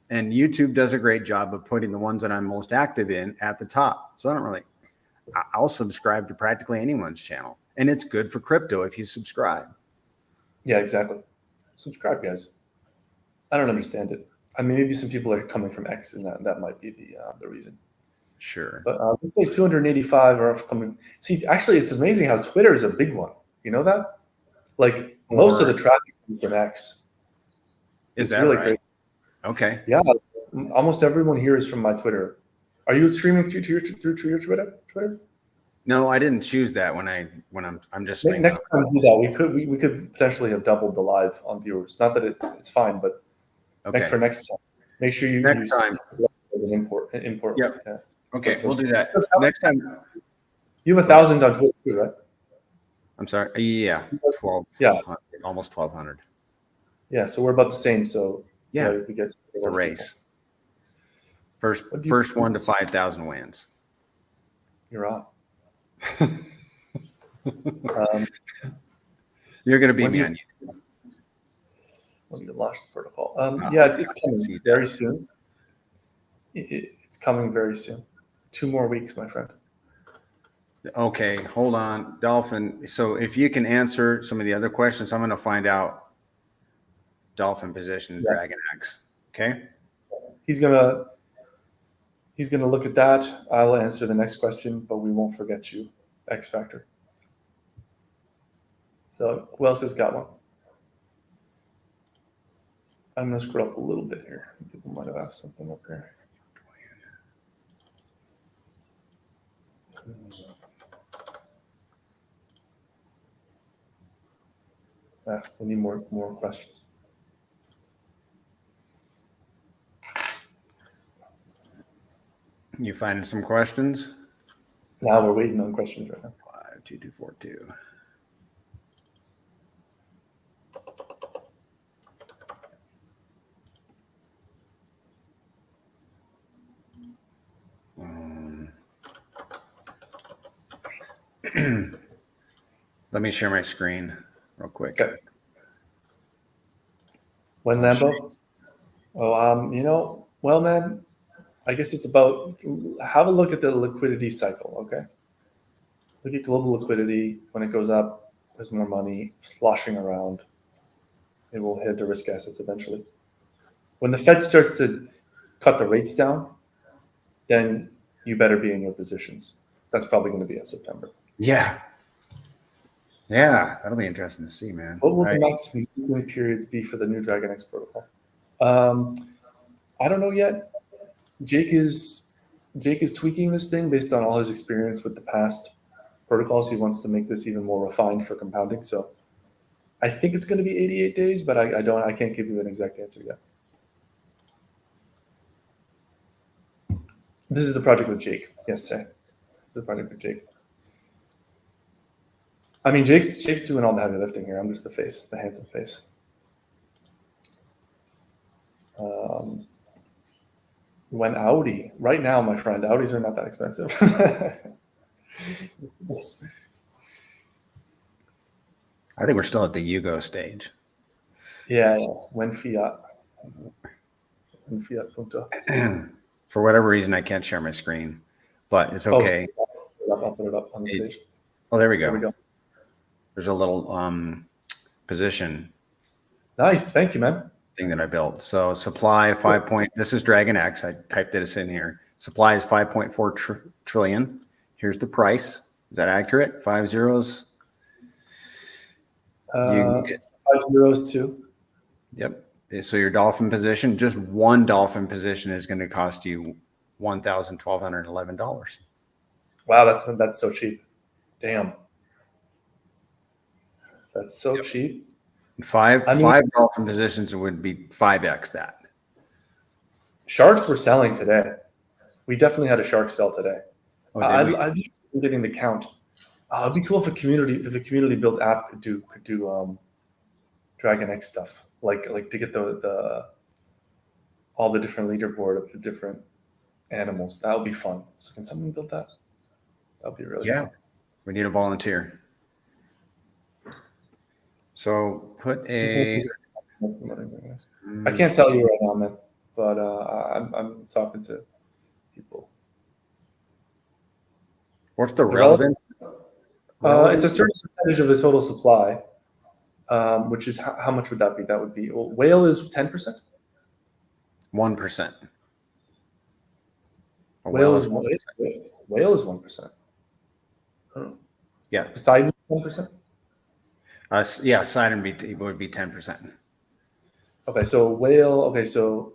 And YouTube does a great job of putting the ones that I'm most active in at the top. So I'll subscribe to practically anyone's channel. And it's good for crypto if you subscribe. Yeah, exactly. Subscribe, guys. I don't understand it. I mean, maybe some people are coming from X, and that might be the reason. Sure. But let's say 285 are coming. See, actually, it's amazing how Twitter is a big one. You know that? Like, most of the traffic comes from X. Is that really right? great. Okay. Yeah, almost everyone here is from my Twitter. Are you streaming through your Twitter? No, I didn't choose that when I'm just next time we do that. We could potentially have doubled the live on viewers. Not that it's fine, but for next time, make sure you use time an import. Yep. Yeah. Okay, we'll do that next time. You have 1,000 on Twitter too, right? I'm sorry. Yeah, 12. Yeah, almost 1,200. Yeah, so we're about the same. So yeah, we get a race. First 1 to 5,000 wins. You're on. You're going to be me on YouTube. When you launch the protocol. Yeah, it's coming very soon. It's coming very soon. 2 more weeks, my friend. Okay, hold on, Dolphin. So if you can answer some of the other questions, I'm going to find out Dolphin position DragonX. Okay. He's gonna look at that. I'll answer the next question, but we won't forget you, X Factor. So who else has got one? I'm gonna scroll up a little bit here. People might have asked something up here. We need more questions. You finding some questions? Now we're waiting on questions right now. 52242. Let me share my screen real quick. Okay. When Lambo? Oh, well, man, I guess it's about, have a look at the liquidity cycle, okay? Look at global liquidity. When it goes up, there's more money sloshing around. It will hit the risk assets eventually. When the Fed starts to cut the rates down, then you better be in your positions. That's probably going to be in September. Yeah. Yeah, that'll be interesting to see, man. What will the maximum periods be for the new DragonX protocol? I don't know yet. Jake is Jake is tweaking this thing based on all his experience with the past protocols. He wants to make this even more refined for compounding. So I think it's going to be 88 days, but I can't give you an exact answer yet. This is the project with Jake. Yes, sir. This is the project with Jake. I mean, Jake's doing all the heavy lifting here. I'm just the face, the handsome face. When Audi, right now, my friend, Audis are not that expensive. I think we're still at the Yugo stage. Yeah, when Fiat Punto. For whatever reason, I can't share my screen, but it's okay. I'll put it up on the stage. Oh, there we go. There we go. There's a little position. Nice, thank you, man. Thing that I built. So supply 5 point. This is DragonX. I typed this in here. Supply is 5.4 trillion. Here's the price. Is that accurate? 5 zeros. 5 zeros too. Yep. So your dolphin position, just one dolphin position is going to cost you $1,211. Wow, that's so cheap. Damn. That's so cheap. Five dolphin positions would be 5x that. Sharks were selling today. We definitely had a shark sell today. Oh, I've just been getting the count. It'd be cool if a community built app could do DragonX stuff, like to get the all the different leaderboard of the different animals. That would be fun. So can someone build that? That would be really fun. We need a volunteer. So put a. I can't tell you right now, man, but I'm talking to people. What's the relevance? It's a certain percentage of the total supply, which is how much would that be? That would be whale is 10%. 1%. Whale is 1%. Oh. Yeah. Poseidon 1%. Yeah, Sidon would be 10%. Okay, so whale. Okay, so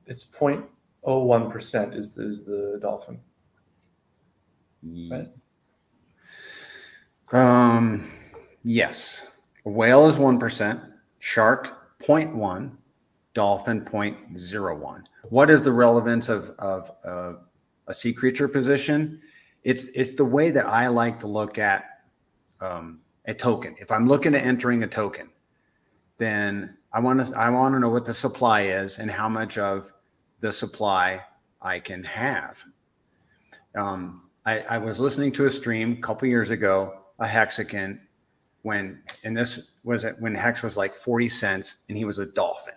it's 0.01% is the dolphin. Right? Yes. Whale is 1%, shark 0.1, dolphin 0.01. What is the relevance of a sea creature position? It's the way that I like to look at a token. If I'm looking at entering a token, then I want to know what the supply is and how much of the supply I can have. I was listening to a stream a couple years ago, a Hexagon, when Hex was like 40 cents and he was a dolphin.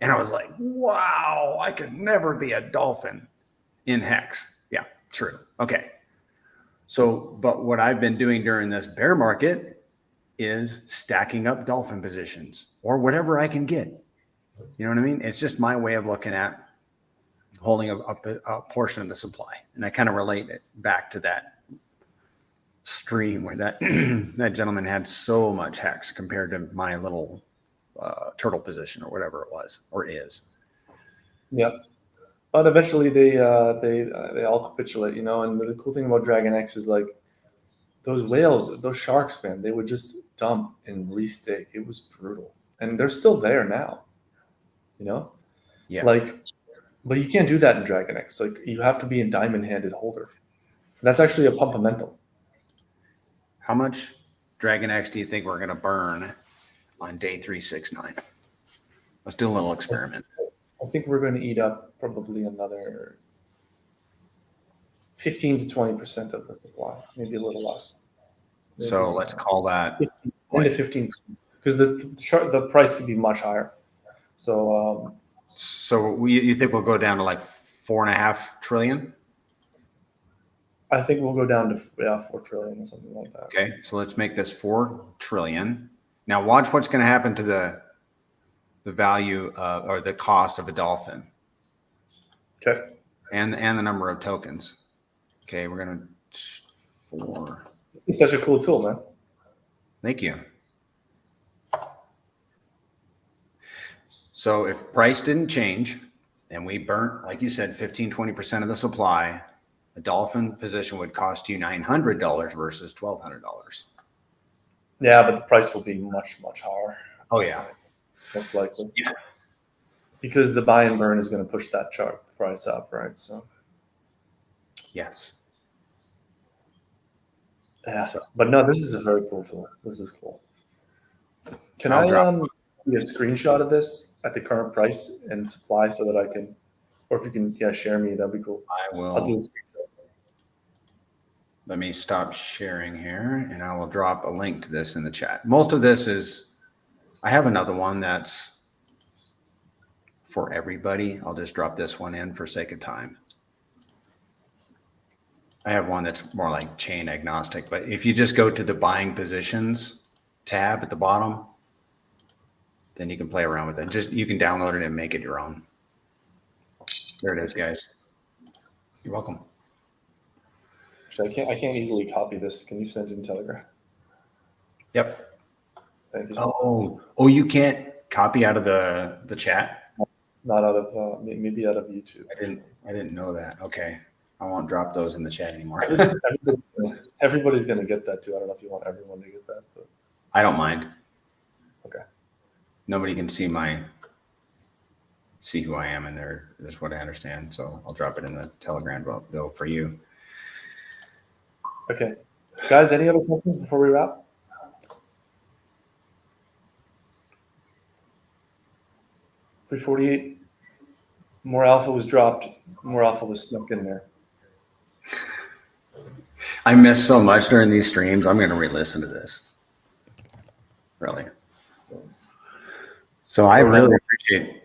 And I was like, wow, I could never be a dolphin in Hex. Yeah, true. Okay. So, but what I've been doing during this bear market is stacking up dolphin positions or whatever I can get. You know what I mean? It's just my way of looking at holding a portion of the supply. And I kind of relate it back to that stream where that that gentleman had so much Hex compared to my little turtle position or whatever it was or is. Yep. But eventually they all capitulate, you know. And the cool thing about DragonX is like those whales, those sharks, man, they would just dump and restake. It was brutal, and they're still there now, you know. Yeah. Like, but you can't do that in DragonX. Like, you have to be in diamond-handed holder. That's actually a pumpamental. How much DragonX do you think we're going to burn on day 369? Let's do a little experiment. I think we're going to eat up probably another 15 to 20% of the supply, maybe a little less. Maybe so let's call that 10 to 15%, because the price could be much higher. So, you think we'll go down to like 4.5 trillion? I think we'll go down to 4 trillion or something like that. Okay, so let's make this 4 trillion. Now watch what's going to happen to the value or the cost of a dolphin. Okay. And the number of tokens. Okay, we're going to 4. This is such a cool tool, man. Thank you. So if price didn't change and we burnt, like you said, 15-20% of the supply, a dolphin position would cost you $900 versus $1,200. Yeah, but the price will be much, much higher. Oh yeah, Most likely. yeah. Because the buy and burn is going to push that chart price up, right? So Yes. yeah, but no, this is a very cool tool. This is cool. Can I'll I drop- get a screenshot of this at the current price and supply so that I can, or if you can, share me, that'd be cool. I I'll do will. a screenshot. Let me stop sharing here, and I will drop a link to this in the chat. Most of this is, I have another one that's for everybody. I'll just drop this one in for sake of time. I have one that's more like chain agnostic, but if you just go to the buying positions tab at the bottom, then you can play around with it. Just, you can download it and make it your own. There it is, guys. You're welcome. Actually, I can't easily copy this. Can you send it in Telegram? Yep. Thank you. Oh, you can't copy out of the chat? Not out of maybe out of YouTube. I didn't know that. Okay. I won't drop those in the chat anymore. Everybody's going to get that too. I don't know if you want everyone to get that, but I don't mind. okay. Nobody can see who I am in there. That's what I understand. So I'll drop it in the Telegram though for you. Okay. Guys, any other questions before we wrap? $348. More alpha was dropped. More alpha was snuck in there. I miss so much during these streams. I'm going to re-listen to this. Really. So I really appreciate.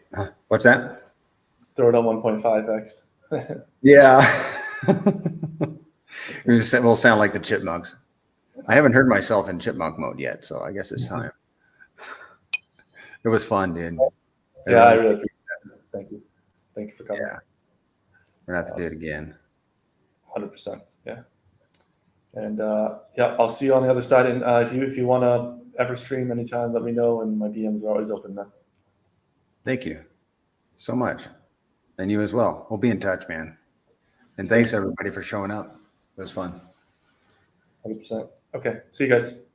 What's that? Throw it on 1.5x. Yeah. We'll sound like the chipmunks. I haven't heard myself in chipmunk mode yet, so I guess it's time. It was fun, dude. Yeah, I really appreciate that. Thank you. Thank you for coming. Yeah. We're going to have to do it again. 100%. Yeah. And yeah, I'll see you on the other side. And if you want to ever stream anytime, let me know. And my DMs are always open, man. Thank you so much. And you as well. We'll be in touch, man. And thanks everybody for showing up. It was fun. 100%. Okay. See you guys.